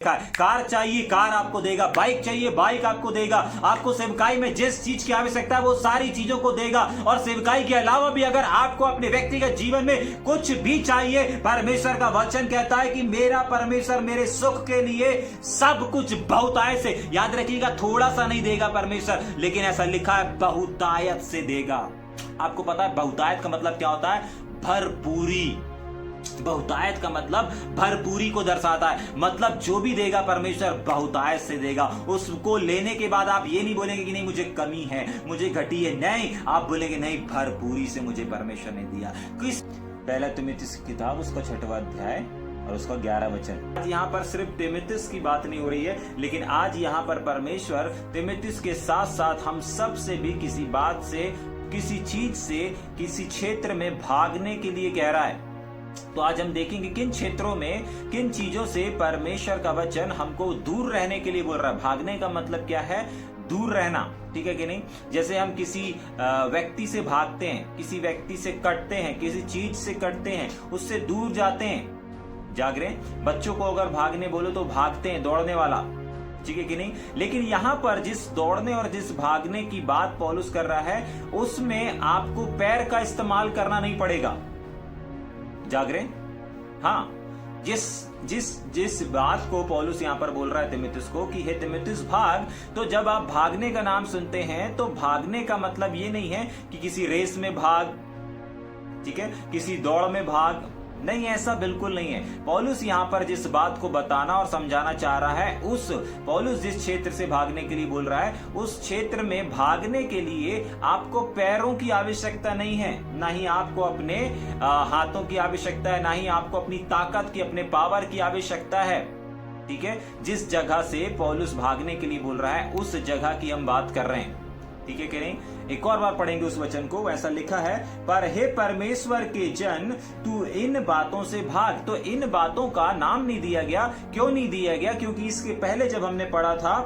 Car चाहिए car आपको देगा, बाइक चाहिए बाइक आपको देगा, आपको सेवकाई में जिस चीज की आवश्यकता है वो सारी चीजों को देगा। और सेवकाई के अलावा भी अगर आपको अपने व्यक्तिगत जीवन में कुछ भी चाहिए, परमेश्वर का वचन कहता है कि मेरा परमेश्वर मेरे सुख के लिए सब कुछ बहुतायत से, याद रखिएगा थोड़ा सा नहीं देगा परमेश्वर, लेकिन ऐसा लिखा है बहुतायत से देगा। आपको पता है बहुतायत का मतलब क्या होता है? भरपूरी। बहुतायत का मतलब भरपूरी को दर्शाता है, मतलब जो भी देगा परमेश्वर बहुतायत से देगा। उसको लेने के बाद आप ये नहीं बोलेंगे कि नहीं मुझे कमी है, मुझे घटी है, नहीं, आप बोलेंगे नहीं भरपूरी से मुझे परमेश्वर ने दिया। किस पहला तिमुथियुस की किताब उसका 6वां अध्याय और उसका 11 वचन। आज यहाँ पर सिर्फ तिमुथियुस की बात नहीं हो रही है, लेकिन आज यहाँ पर परमेश्वर तिमुथियुस के साथ साथ हम सब से भी किसी बात से, किसी चीज से, किसी क्षेत्र में भागने के लिए कह रहा है। तो आज हम देखेंगे किन क्षेत्रों में, किन चीजों से परमेश्वर का वचन हमको दूर रहने के लिए बोल रहा है। भागने का मतलब क्या है? दूर रहना, ठीक है कि नहीं? जैसे हम किसी व्यक्ति से भागते हैं, किसी व्यक्ति से कटते हैं, किसी चीज से कटते हैं, उससे दूर जाते हैं। जाग रहे हैं? बच्चों को अगर भागने बोलो तो भागते हैं, दौड़ने वाला, ठीक है कि नहीं? लेकिन यहां पर जिस दौड़ने और जिस भागने की बात पौलुस कर रहा है, उसमें आपको पैर का इस्तेमाल करना नहीं पड़ेगा। जाग रहे? हाँ, जिस बात को पौलुस यहां पर बोल रहा है तिमुथियुस को कि हे तिमुथियुस भाग, तो जब आप भागने का नाम सुनते हैं तो भागने का मतलब ये नहीं है कि किसी रेस में भाग, ठीक है, किसी दौड़ में भाग, नहीं, ऐसा बिल्कुल नहीं है। पौलुस यहाँ पर जिस बात को बताना और समझाना चाह रहा है, उस पौलुस जिस क्षेत्र से भागने के लिए बोल रहा है, उस क्षेत्र में भागने के लिए आपको पैरों की आवश्यकता नहीं है, ना ही आपको अपने हाथों की आवश्यकता है, ना ही आपको अपनी ताकत की, अपने पावर की आवश्यकता है, ठीक है? जिस जगह से पौलुस भागने के लिए बोल रहा है उस जगह की हम बात कर रहे हैं, ठीक है कि नहीं? एक और बार पढ़ेंगे उस वचन को। ऐसा लिखा है, पर हे परमेश्वर के जन तू इन बातों से भाग। तो इन बातों का नाम नहीं दिया गया। क्यों नहीं दिया गया? क्योंकि इसके पहले जब हमने पढ़ा था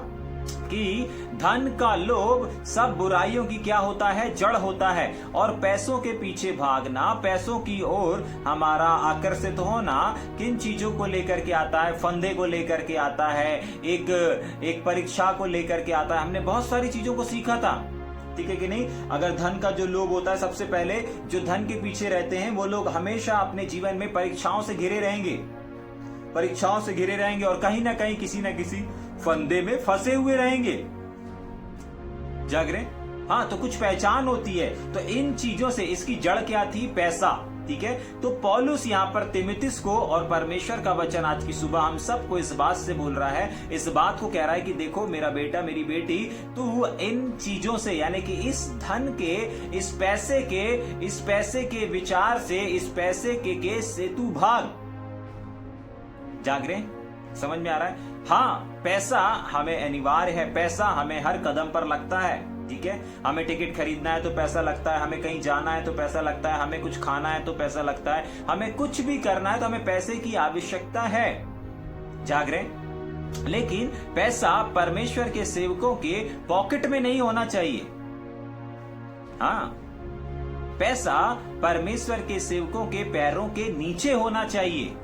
कि धन का लोभ सब बुराइयों की क्या होता है? जड़ होता है। और पैसों के पीछे भागना, पैसों की ओर हमारा आकर्षित होना किन चीजों को लेकर के आता है? फंदे को लेकर के आता है, एक परीक्षा को लेकर के आता है। हमने बहुत सारी चीजों को सीखा था, ठीक है कि नहीं? अगर धन का जो लोभ होता है, सबसे पहले जो धन के पीछे रहते हैं वो लोग हमेशा अपने जीवन में परीक्षाओं से घिरे रहेंगे, परीक्षाओं से घिरे रहेंगे और कहीं ना कहीं किसी न किसी फंदे में फंसे हुए रहेंगे। जाग रहे? हाँ, तो कुछ पहचान होती है। तो इन चीजों से, इसकी जड़ क्या थी? पैसा, ठीक है? तो पौलुस यहाँ पर तिमुथियुस को और परमेश्वर का वचन आज की सुबह हम सबको इस बात से बोल रहा है, इस बात को कह रहा है कि देखो मेरा बेटा, मेरी बेटी, तू इन चीजों से, यानी कि इस धन के, इस पैसे के विचार से, इस पैसे के केस से तू भाग। जाग रहे? समझ में आ रहा है? हाँ, पैसा हमें अनिवार्य है, पैसा हमें हर कदम पर लगता है, ठीक है? हमें टिकट खरीदना है तो पैसा लगता है, हमें कहीं जाना है तो पैसा लगता है, हमें कुछ खाना है तो पैसा लगता है, हमें कुछ भी करना है तो हमें पैसे की आवश्यकता है। जाग रहे? लेकिन पैसा परमेश्वर के सेवकों के पॉकेट में नहीं होना चाहिए। हाँ, पैसा परमेश्वर के सेवकों के पैरों के नीचे होना चाहिए।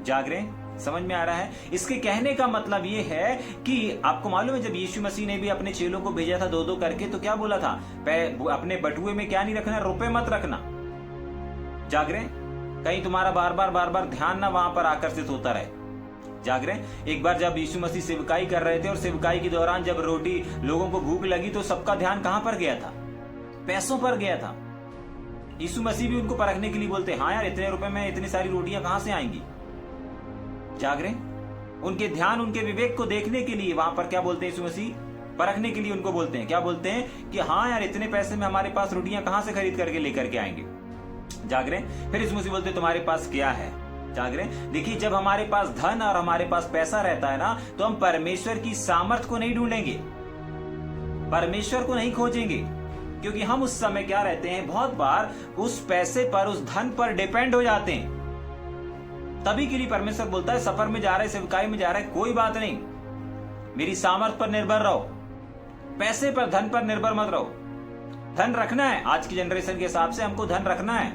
जाग रहे? समझ में आ रहा है? इसके कहने का मतलब ये है कि आपको मालूम है जब यीशु मसीह ने भी अपने चेलों को भेजा था 2-2 करके, तो क्या बोला था? अपने बटुए में क्या नहीं रखना? रुपए मत रखना। जाग रहे? कहीं तुम्हारा बार बार ध्यान ना वहां पर आकर्षित होता रहे। जाग रहे? एक बार जब यीशु मसीह सेवकाई कर रहे थे और सेवकाई के दौरान जब रोटी, लोगों को भूख लगी तो सबका ध्यान कहां पर गया था? पैसों पर गया था। यीशु मसीह भी उनको परखने के लिए बोलते, हाँ यार, इतने रुपए में इतनी सारी रोटियां कहां से आएंगी? जाग रहे? उनके ध्यान, उनके विवेक को देखने के लिए वहां पर क्या बोलते हैं? यीशु मसीह परखने के लिए उनको बोलते हैं, क्या बोलते हैं? कि हाँ यार, इतने पैसे में हमारे पास रोटियां कहां से खरीद करके लेकर के आएंगे? जाग रहे? फिर यीशु मसीह बोलते तुम्हारे पास क्या है? जाग रहे? देखिए, जब हमारे पास धन और हमारे पास पैसा रहता है ना, तो हम परमेश्वर की सामर्थ को नहीं ढूंढेंगे, परमेश्वर को नहीं खोजेंगे, क्योंकि हम उस समय क्या रहते हैं, बहुत बार उस पैसे पर, उस धन पर डिपेंड हो जाते हैं। तभी के लिए परमेश्वर बोलता है, सफर में जा रहे, सेवकाई में जा रहे, कोई बात नहीं, मेरी सामर्थ पर निर्भर रहो, पैसे पर, धन पर निर्भर मत रहो। धन रखना है, आज की जनरेशन के हिसाब से हमको धन रखना है,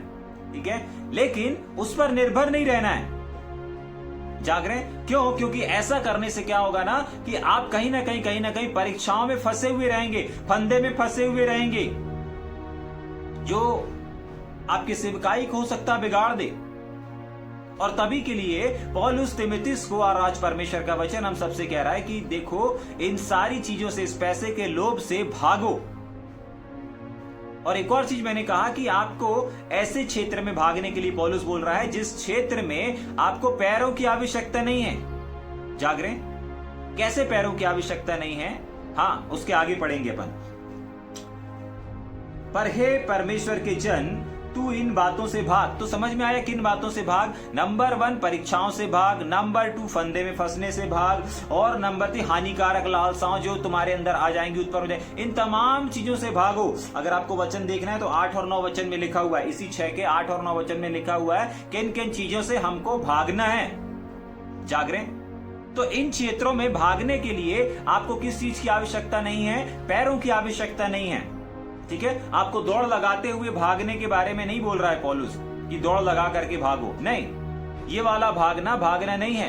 ठीक है, लेकिन उस पर निर्भर नहीं रहना है। जाग रहे हैं? क्यों? क्योंकि ऐसा करने से क्या होगा ना कि आप कहीं ना कहीं परीक्षाओं में फंसे हुए रहेंगे, फंदे में फंसे हुए रहेंगे, जो आपकी सेवकाई को हो सकता बिगाड़ दे। और तभी के लिए पौलुस तिमुथियुस को, और आज परमेश्वर का वचन हम सबसे कह रहा है कि देखो, इन सारी चीजों से, इस पैसे के लोभ से भागो। और एक और चीज मैंने कहा कि आपको ऐसे क्षेत्र में भागने के लिए पौलुस बोल रहा है जिस क्षेत्र में आपको पैरों की आवश्यकता नहीं है। जाग रहे? कैसे पैरों की आवश्यकता नहीं है? हाँ, उसके आगे पढ़ेंगे अपन। पर हे परमेश्वर के जन, तू इन बातों से भाग। तो समझ में आया किन बातों से भाग? नंबर 1 परीक्षाओं से भाग, नंबर 2 फंदे में फंसने से भाग, और नंबर 3 हानिकारक लालसाओं जो तुम्हारे अंदर आ जाएंगी, उत्पन्न हो जाए, इन तमाम चीजों से भागो। अगर आपको वचन देखना है तो 8 और 9 वचन में लिखा हुआ है, इसी 6 के 8 और 9 वचन में लिखा हुआ है किन किन चीजों से हमको भागना है। जाग रहे? तो इन क्षेत्रों में भागने के लिए आपको किस चीज की आवश्यकता नहीं है? पैरों की आवश्यकता नहीं है। ठीक है? आपको दौड़ लगाते हुए भागने के बारे में नहीं बोल रहा है पौलुस कि दौड़ लगा करके भागो, नहीं, ये वाला भागना नहीं है।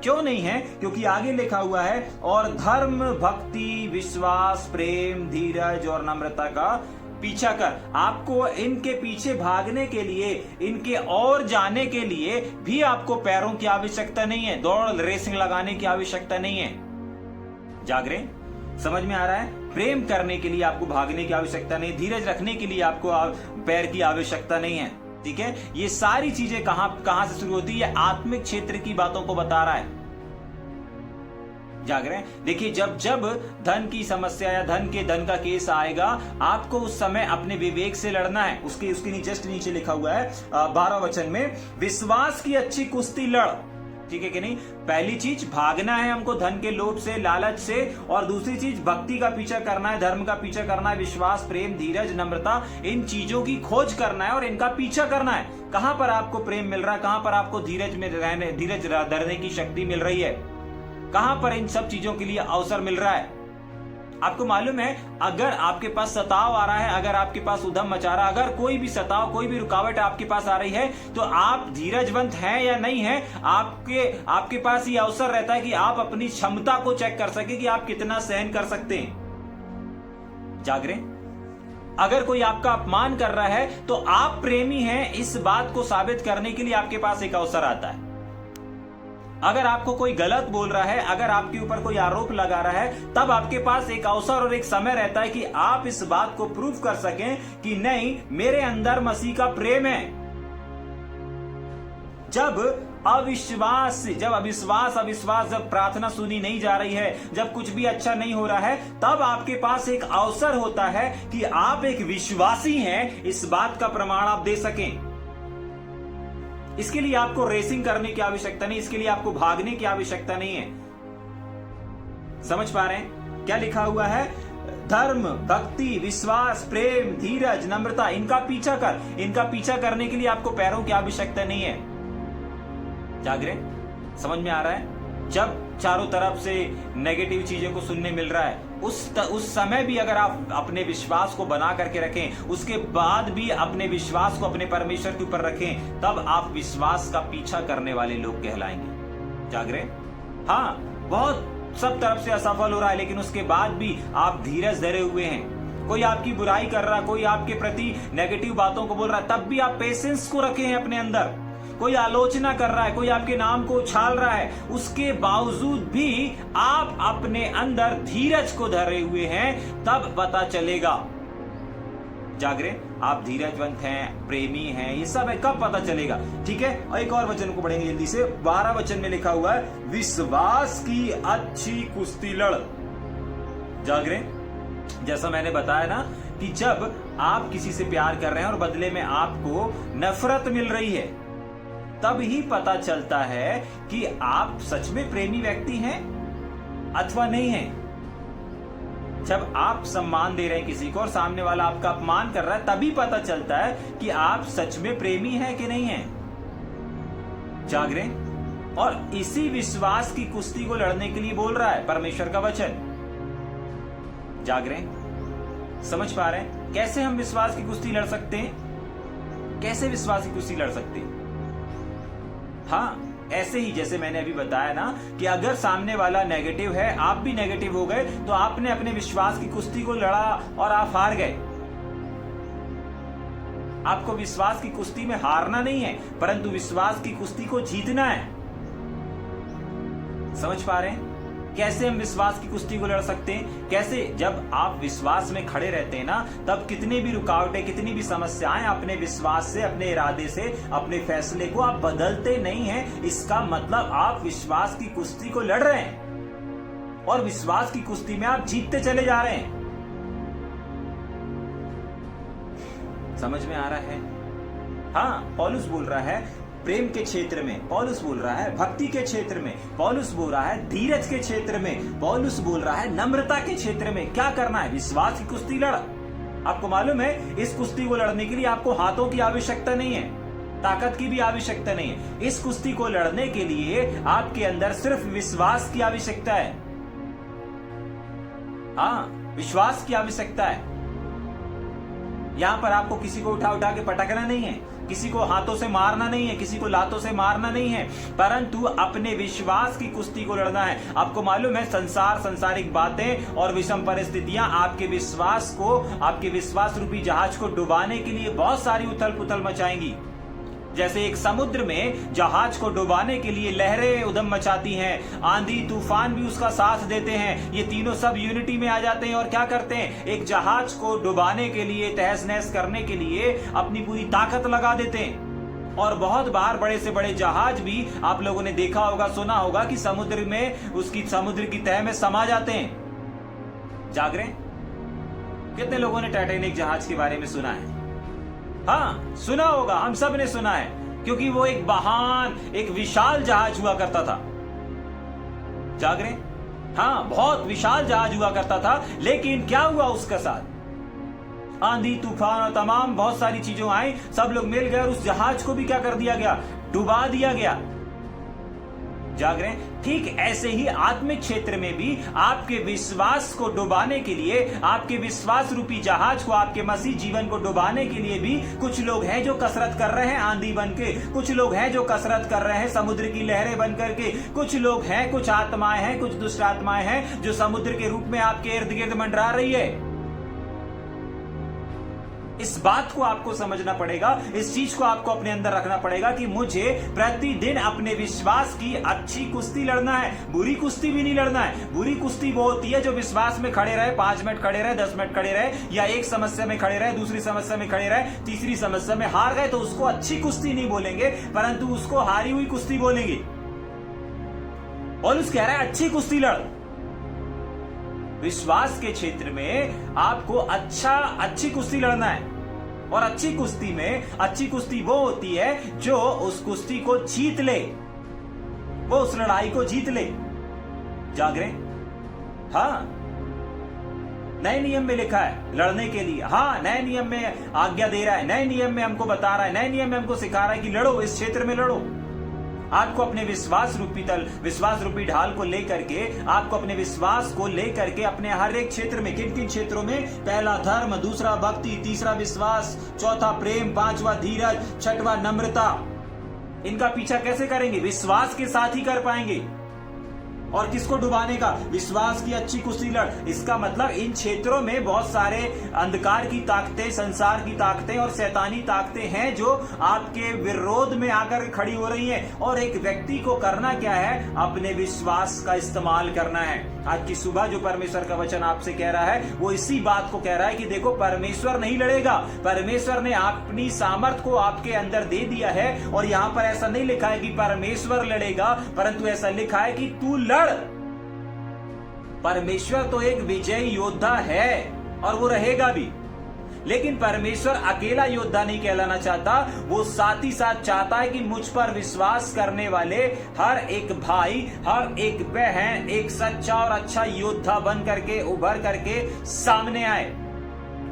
क्यों नहीं है? क्योंकि आगे लिखा हुआ है, और धर्म, भक्ति, विश्वास, प्रेम, धीरज और नम्रता का पीछा कर। आपको इनके पीछे भागने के लिए, इनके और जाने के लिए भी आपको पैरों की आवश्यकता नहीं है, दौड़ रेसिंग लगाने की आवश्यकता नहीं है। जाग रहे? समझ में आ रहा है? प्रेम करने के लिए आपको भागने की आवश्यकता नहीं, धीरज रखने के लिए आपको पैर की आवश्यकता नहीं है। ठीक है? ये सारी चीजें कहां से शुरू होती है? आत्मिक क्षेत्र की बातों को बता रहा है। जाग रहे हैं? देखिए, जब धन की समस्या या धन का केस आएगा, आपको उस समय अपने विवेक से लड़ना है। उसके जस्ट नीचे लिखा हुआ है 12 वचन में, विश्वास की अच्छी कुश्ती लड़। ठीक है कि नहीं? पहली चीज भागना है हमको धन के लोभ से, लालच से, और दूसरी चीज भक्ति का पीछा करना है, धर्म का पीछा करना है, विश्वास, प्रेम, धीरज, नम्रता, इन चीजों की खोज करना है और इनका पीछा करना है। कहां पर आपको प्रेम मिल रहा है? कहां पर आपको धीरज धरने की शक्ति मिल रही है? कहां पर इन सब चीजों के लिए अवसर मिल रहा है? आपको मालूम है, अगर आपके पास सताव आ रहा है, अगर आपके पास उधम मचा रहा है, अगर कोई भी सताव, कोई भी रुकावट आपके पास आ रही है, तो आप धीरजवंत हैं या नहीं है, आपके पास ये अवसर रहता है कि आप अपनी क्षमता को चेक कर सके कि आप कितना सहन कर सकते हैं। जाग रहे? अगर कोई आपका अपमान कर रहा है तो आप प्रेमी हैं, इस बात को साबित करने के लिए आपके पास एक अवसर आता है। अगर आपको कोई गलत बोल रहा है, अगर आपके ऊपर कोई आरोप लगा रहा है, तब आपके पास एक अवसर और एक समय रहता है कि आप इस बात को प्रूव कर सकें कि नहीं, मेरे अंदर मसीह का प्रेम है। जब अविश्वास, जब प्रार्थना सुनी नहीं जा रही है, जब कुछ भी अच्छा नहीं हो रहा है, तब आपके पास एक अवसर होता है कि आप एक विश्वासी हैं, इस बात का प्रमाण आप दे सकें। इसके लिए आपको रेसिंग करने की आवश्यकता नहीं, इसके लिए आपको भागने की आवश्यकता नहीं है। समझ पा रहे हैं? क्या लिखा हुआ है? धर्म, भक्ति, विश्वास, प्रेम, धीरज, नम्रता, इनका पीछा कर। इनका पीछा करने के लिए आपको पैरों की आवश्यकता नहीं है। जाग रहे? समझ में आ रहा है? जब चारों तरफ से नेगेटिव चीजों को सुनने मिल रहा है, उस समय भी अगर आप अपने विश्वास को बना करके रखें, उसके बाद भी अपने विश्वास को अपने परमेश्वर के ऊपर रखें, तब आप विश्वास का पीछा करने वाले लोग कहलाएंगे। जाग रहे? हाँ, बहुत सब तरफ से असफल हो रहा है, लेकिन उसके बाद भी आप धीरज धरे हुए हैं। कोई आपकी बुराई कर रहा, कोई आपके प्रति नेगेटिव बातों को बोल रहा है, तब भी आप पेशेंस को रखे हैं अपने अंदर। कोई आलोचना कर रहा है, कोई आपके नाम को उछाल रहा है, उसके बावजूद भी आप अपने अंदर धीरज को धरे हुए हैं, तब पता चलेगा। जाग रहे? आप धीरजवंत हैं, प्रेमी हैं, ये सब है, कब पता चलेगा? ठीक है? और एक और वचन को पढ़ेंगे जल्दी से। 12 वचन में लिखा हुआ है, विश्वास की अच्छी कुश्ती लड़। जाग रहे? जैसा मैंने बताया ना कि जब आप किसी से प्यार कर रहे हैं और बदले में आपको नफरत मिल रही है, तब ही पता चलता है कि आप सच में प्रेमी व्यक्ति हैं अथवा नहीं हैं। जब आप सम्मान दे रहे हैं किसी को और सामने वाला आपका अपमान कर रहा है, तभी पता चलता है कि आप सच में प्रेमी हैं कि नहीं हैं। जाग रहे? और इसी विश्वास की कुश्ती को लड़ने के लिए बोल रहा है परमेश्वर का वचन। जाग रहे? समझ पा रहे हैं? कैसे हम विश्वास की कुश्ती लड़ सकते हैं? कैसे विश्वास की कुश्ती लड़ सकते हैं? हाँ, ऐसे ही जैसे मैंने अभी बताया ना कि अगर सामने वाला नेगेटिव है, आप भी नेगेटिव हो गए, तो आपने अपने विश्वास की कुश्ती को लड़ा और आप हार गए। आपको विश्वास की कुश्ती में हारना नहीं है, परंतु विश्वास की कुश्ती को जीतना है। समझ पा रहे हैं कैसे हम विश्वास की कुश्ती को लड़ सकते हैं? कैसे? जब आप विश्वास में खड़े रहते हैं ना, तब कितनी भी रुकावटें, कितनी भी समस्याएं, अपने विश्वास से, अपने इरादे से, अपने फैसले को आप बदलते नहीं हैं। इसका मतलब आप विश्वास की कुश्ती को लड़ रहे हैं और विश्वास की कुश्ती में आप जीतते चले जा रहे हैं। समझ में आ रहा है? हाँ, पौलुस बोल रहा है प्रेम के क्षेत्र में, पौलुस बोल रहा है भक्ति के क्षेत्र में, पौलुस बोल रहा है धीरज के क्षेत्र में, पौलुस बोल रहा है नम्रता के क्षेत्र में। क्या करना है? विश्वास की कुश्ती लड़। आपको मालूम है, इस कुश्ती को लड़ने के लिए आपको हाथों की आवश्यकता नहीं है, ताकत की भी आवश्यकता नहीं है। इस कुश्ती को लड़ने के लिए आपके अंदर सिर्फ विश्वास की आवश्यकता है। हाँ, विश्वास की आवश्यकता है। यहां पर आपको किसी को उठा उठा के पटकना नहीं है, किसी को हाथों से मारना नहीं है, किसी को लातों से मारना नहीं है, परंतु अपने विश्वास की कुश्ती को लड़ना है। आपको मालूम है, संसार, सांसारिक बातें और विषम परिस्थितियां आपके विश्वास को, आपके विश्वास रूपी जहाज को डुबाने के लिए बहुत सारी उथल पुथल मचाएंगी। जैसे एक समुद्र में जहाज को डुबाने के लिए लहरें उधम मचाती हैं, आंधी तूफान भी उसका साथ देते हैं, ये तीनों सब यूनिटी में आ जाते हैं और क्या करते हैं? एक जहाज को डुबाने के लिए, तहस नहस करने के लिए अपनी पूरी ताकत लगा देते हैं। और बहुत बार बड़े से बड़े जहाज भी आप लोगों ने देखा होगा, सुना होगा कि समुद्र में, उसकी समुद्र की तह में समा जाते हैं। जाग रहे? कितने लोगों ने टाइटैनिक जहाज के बारे में सुना है? हाँ, सुना होगा, हम सब ने सुना है, क्योंकि वो एक महान, एक विशाल जहाज हुआ करता था। जाग रहे? हाँ, बहुत विशाल जहाज हुआ करता था, लेकिन क्या हुआ उसका साथ? आंधी तूफान और तमाम बहुत सारी चीजों आई, सब लोग मिल गए और उस जहाज को भी क्या कर दिया गया? डुबा दिया गया। जाग रहे? ठीक ऐसे ही आत्मिक क्षेत्र में भी आपके विश्वास को डुबाने के लिए, आपके विश्वास रूपी जहाज को, आपके मसीह जीवन को डुबाने के लिए भी कुछ लोग हैं जो कसरत कर रहे हैं आंधी बन के, कुछ लोग हैं जो कसरत कर रहे हैं समुद्र की लहरें बन करके, कुछ लोग हैं, कुछ आत्माएं हैं, कुछ दुष्ट आत्माएं हैं जो समुद्र के रूप में आपके इर्द गिर्द मंडरा रही है। इस बात को आपको समझना पड़ेगा, इस चीज को आपको अपने अंदर रखना पड़ेगा कि मुझे प्रतिदिन अपने विश्वास की अच्छी कुश्ती लड़ना है, बुरी कुश्ती भी नहीं लड़ना है। बुरी कुश्ती वो होती है जो विश्वास में खड़े रहे, 5 मिनट खड़े रहे, 10 मिनट खड़े रहे, या एक समस्या में खड़े रहे, दूसरी समस्या में खड़े रहे, तीसरी समस्या में हार गए, तो उसको अच्छी कुश्ती नहीं बोलेंगे, परंतु उसको हारी हुई कुश्ती बोलेंगे। पौलुस कह रहा है अच्छी कुश्ती लड़। विश्वास के क्षेत्र में आपको अच्छी कुश्ती लड़ना है, और अच्छी कुश्ती में, अच्छी कुश्ती वो होती है जो उस कुश्ती को जीत ले, वो उस लड़ाई को जीत ले। जाग रहे? हाँ, नए नियम में लिखा है लड़ने के लिए। हाँ, नए नियम में आज्ञा दे रहा है, नए नियम में हमको बता रहा है, नए नियम में हमको सिखा रहा है कि लड़ो, इस क्षेत्र में लड़ो। आपको अपने विश्वास रूपी ढाल को लेकर के, आपको अपने विश्वास को लेकर के अपने हर एक क्षेत्र में, किन किन क्षेत्रों में? पहला धर्म, दूसरा भक्ति, तीसरा विश्वास, चौथा प्रेम, पांचवा धीरज, छठवा नम्रता। इनका पीछा कैसे करेंगे? विश्वास के साथ ही कर पाएंगे। और किसको डुबाने का? विश्वास की अच्छी कुश्ती लड़। इसका मतलब इन क्षेत्रों में बहुत सारे अंधकार की ताकतें, संसार की ताकतें और शैतानी ताकतें हैं जो आपके विरोध में आकर खड़ी हो रही हैं। और एक व्यक्ति को करना क्या है? अपने विश्वास का इस्तेमाल करना है। आज की सुबह जो परमेश्वर का वचन आपसे कह रहा है, वो इसी बात को कह रहा है कि देखो, परमेश्वर नहीं लड़ेगा, परमेश्वर ने अपनी सामर्थ को आपके अंदर दे दिया है। और यहाँ पर ऐसा नहीं लिखा है कि परमेश्वर लड़ेगा, परंतु ऐसा लिखा है कि तू लड़। परमेश्वर तो एक विजयी योद्धा है और वो रहेगा भी, लेकिन परमेश्वर अकेला योद्धा नहीं कहलाना चाहता, वो साथ ही साथ चाहता है कि मुझ पर विश्वास करने वाले हर एक भाई, हर एक बहन एक सच्चा और अच्छा योद्धा बन करके, उभर करके सामने आए।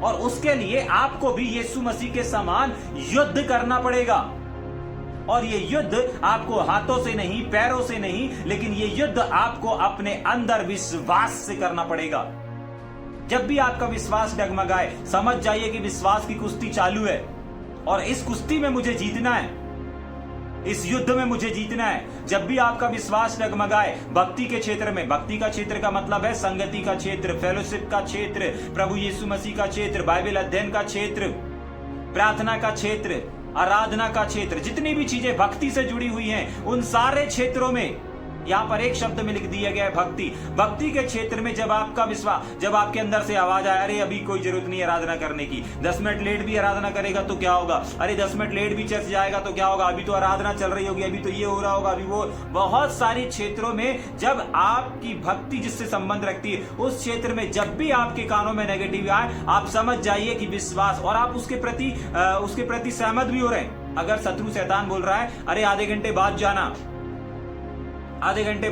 और उसके लिए आपको भी यीशु मसीह के समान युद्ध करना पड़ेगा। और ये युद्ध आपको हाथों से नहीं, पैरों से नहीं, लेकिन ये युद्ध आपको अपने अंदर विश्वास से करना पड़ेगा। जब भी आपका विश्वास डगमगाए, समझ जाइए कि विश्वास की कुश्ती चालू है और इस कुश्ती में मुझे जीतना है। इस युद्ध में मुझे जीतना है। जब भी आपका विश्वास डगमगाए भक्ति के क्षेत्र में, भक्ति का क्षेत्र का मतलब है संगति का क्षेत्र, फेलोशिप का क्षेत्र, प्रभु यीशु मसीह का क्षेत्र, बाइबल अध्ययन का क्षेत्र, प्रार्थना का क्षेत्र, आराधना का क्षेत्र, जितनी भी चीजें भक्ति से जुड़ी हुई हैं, उन सारे क्षेत्रों में यहाँ पर एक शब्द में लिख दिया गया है भक्ति। भक्ति के क्षेत्र में जब आपका विश्वास, जब आपके अंदर से आवाज आए, अरे अभी कोई जरूरत नहीं आराधना करने की, 10 मिनट लेट भी आराधना करेगा तो क्या होगा, अरे 10 मिनट लेट भी चर्च जाएगा तो क्या होगा, अभी तो आराधना चल रही होगी, अभी तो ये हो रहा होगा, अभी वो, बहुत सारी क्षेत्रों में जब आपकी भक्ति जिससे संबंध रखती है, उस क्षेत्र में जब भी आपके कानों में नेगेटिव आए, आप समझ जाइए कि विश्वास, और आप उसके प्रति सहमत भी हो रहे हैं। अगर शत्रु शैतान बोल रहा है, अरे आधे घंटे बाद जाना, आधे घंटे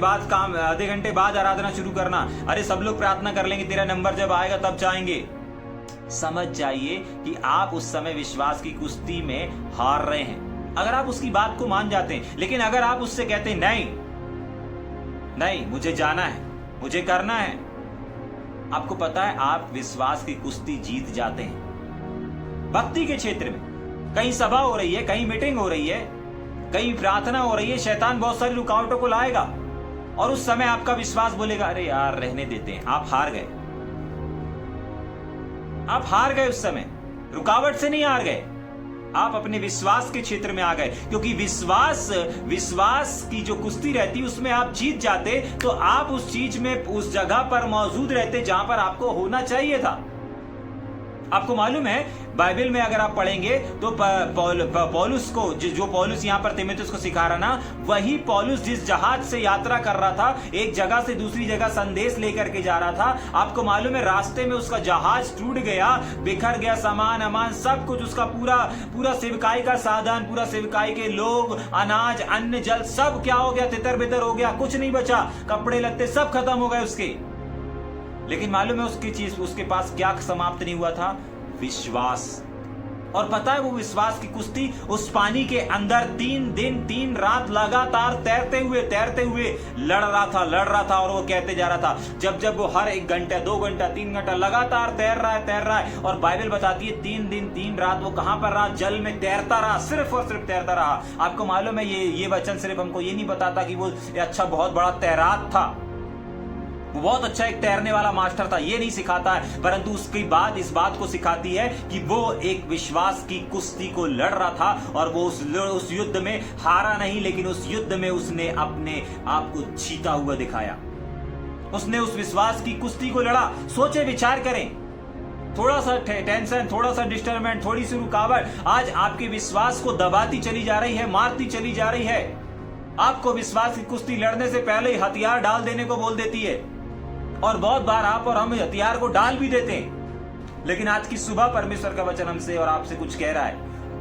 बाद आराधना शुरू करना, अरे सब लोग प्रार्थना कर लेंगे, तेरा नंबर जब आएगा तब जाएंगे, समझ जाइए कि आप उस समय विश्वास की कुश्ती में हार रहे हैं। अगर आप उसकी बात को मान जाते हैं, लेकिन अगर आप उससे कहते हैं नहीं मुझे जाना है, मुझे करना है, आपको पता है आप विश्वास की कुश्ती जीत जाते हैं। भक्ति के क्षेत्र में कहीं सभा हो रही है, कहीं मीटिंग हो रही है, कहीं प्रार्थना हो रही है, शैतान बहुत सारी रुकावटों को लाएगा और उस समय आपका विश्वास बोलेगा अरे यार रहने देते हैं। आप हार गए, आप हार गए। उस समय रुकावट से नहीं हार गए, आप अपने विश्वास के क्षेत्र में आ गए, क्योंकि विश्वास की जो कुश्ती रहती उसमें आप जीत जाते तो आप उस चीज में, उस जगह पर मौजूद रहते जहां पर आपको होना चाहिए था। आपको मालूम है बाइबल में अगर आप पढ़ेंगे तो पौलुस को, जो पौलुस यहाँ पर तीमुथियुस को सिखा रहा ना, वही पौलुस जिस जहाज से यात्रा कर रहा था, एक जगह से दूसरी जगह संदेश लेकर के जा रहा था, आपको मालूम है रास्ते में उसका जहाज टूट गया, बिखर गया, सामान अमान सब कुछ, उसका पूरा सेवकाई का साधन, पूरा सेवकाई के लोग, अनाज, अन्न, जल सब क्या हो गया, तितर बितर हो गया, कुछ नहीं बचा, कपड़े लत्ते सब खत्म हो गए उसके। लेकिन मालूम है उसके पास क्या समाप्त नहीं हुआ था? विश्वास। और पता है वो विश्वास की कुश्ती उस पानी के अंदर 3 दिन 3 रात लगातार तैरते हुए लड़ रहा था और वो कहते जा रहा था, जब वो हर 1 घंटा 2 घंटा 3 घंटा लगातार तैर रहा है। और बाइबल बताती है 3 दिन 3 रात वो कहां पर रहा? जल में तैरता रहा, सिर्फ और सिर्फ तैरता रहा। आपको मालूम है ये वचन सिर्फ हमको ये नहीं बताता कि वो अच्छा बहुत बड़ा तैराक था, वो बहुत अच्छा एक तैरने वाला मास्टर था, ये नहीं सिखाता है, परंतु उसकी बात इस बात को सिखाती है कि वो एक विश्वास की कुश्ती को लड़ रहा था और वो उस युद्ध में हारा नहीं, लेकिन उस युद्ध में उसने अपने आप को जीता हुआ दिखाया। उसने उस विश्वास की कुश्ती को लड़ा। सोचे विचार करें, थोड़ा सा टेंशन, थोड़ा सा डिस्टर्बमेंट, थोड़ी सी रुकावट आज आपके विश्वास को दबाती चली जा रही है, मारती चली जा रही है। आपको विश्वास की कुश्ती लड़ने से पहले ही हथियार डाल देने को बोल देती है, और बहुत बार आप और हम हथियार को डाल भी देते हैं। लेकिन आज की सुबह परमेश्वर का वचन हमसे और आपसे कुछ कह रहा है,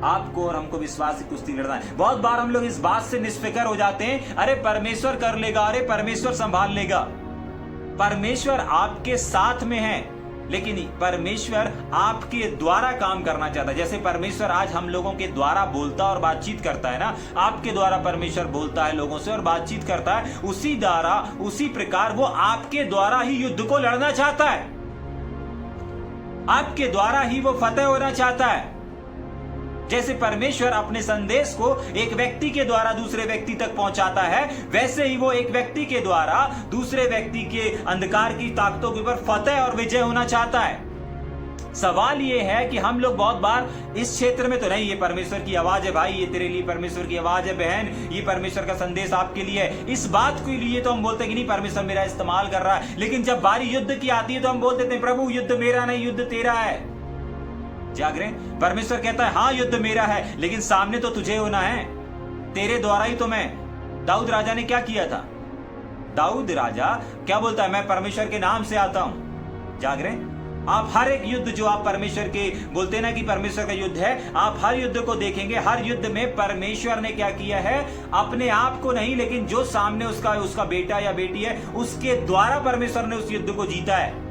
आपको और हमको विश्वास की कुश्ती लड़ना है। बहुत बार हम लोग इस बात से निष्फिक्र हो जाते हैं, अरे परमेश्वर कर लेगा, अरे परमेश्वर संभाल लेगा। परमेश्वर आपके साथ में है, लेकिन परमेश्वर आपके द्वारा काम करना चाहता है। जैसे परमेश्वर आज हम लोगों के द्वारा बोलता और बातचीत करता है ना, आपके द्वारा परमेश्वर बोलता है लोगों से और बातचीत करता है, उसी प्रकार वो आपके द्वारा ही युद्ध को लड़ना चाहता है, आपके द्वारा ही वो फतेह होना चाहता है। जैसे परमेश्वर अपने संदेश को एक व्यक्ति के द्वारा दूसरे व्यक्ति तक पहुंचाता है, वैसे ही वो एक व्यक्ति के द्वारा दूसरे व्यक्ति के अंधकार की ताकतों के ऊपर फतेह और विजय होना चाहता है। सवाल ये है कि हम लोग बहुत बार इस क्षेत्र में तो नहीं, ये परमेश्वर की आवाज है भाई, ये तेरे लिए परमेश्वर की आवाज है बहन, ये परमेश्वर का संदेश आपके लिए है, इस बात के लिए तो हम बोलते हैं कि नहीं परमेश्वर मेरा इस्तेमाल कर रहा है। लेकिन जब बारी युद्ध की आती है तो हम बोल देते हैं प्रभु युद्ध मेरा नहीं, युद्ध तेरा है। जाग रहे? परमेश्वर कहता है हाँ युद्ध मेरा है, लेकिन सामने तो तुझे होना है, तेरे द्वारा ही तो मैं। दाऊद राजा ने क्या किया था? दाऊद राजा क्या बोलता है? मैं परमेश्वर के नाम से आता हूं। जाग रहे? आप हर एक युद्ध जो आप परमेश्वर के बोलते हैं ना कि परमेश्वर का युद्ध है, आप हर युद्ध को देखेंगे, हर युद्ध में परमेश्वर ने क्या किया है? अपने आप को नहीं, लेकिन जो सामने उसका बेटा या बेटी है, उसके द्वारा परमेश्वर ने उस युद्ध को जीता है।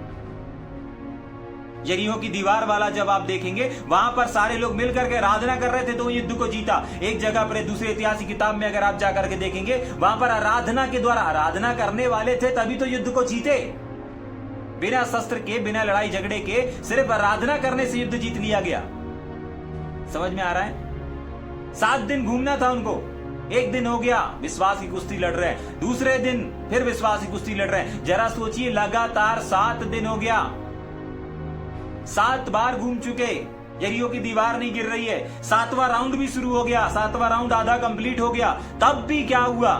यरीहो की दीवार वाला जब आप देखेंगे, वहां पर सारे लोग मिलकर के आराधना कर रहे थे तो वो युद्ध को जीता। एक जगह पर दूसरे ऐतिहासिक किताब में अगर आप जाकर के देखेंगे, वहां पर आराधना के द्वारा, आराधना करने वाले थे तभी तो युद्ध को जीते। बिना शस्त्र के, बिना लड़ाई झगड़े के, सिर्फ आराधना करने से युद्ध जीत लिया गया। समझ में आ रहा है? 7 दिन घूमना था उनको, एक दिन हो गया विश्वास की कुश्ती लड़ रहे हैं, दूसरे दिन फिर विश्वास की कुश्ती लड़ रहे हैं। जरा सोचिए, लगातार 7 दिन हो गया, 7 बार घूम चुके, यरीहो की दीवार नहीं गिर रही है। 7वां राउंड भी शुरू हो गया, 7वां राउंड आधा कंप्लीट हो गया, तब भी क्या हुआ?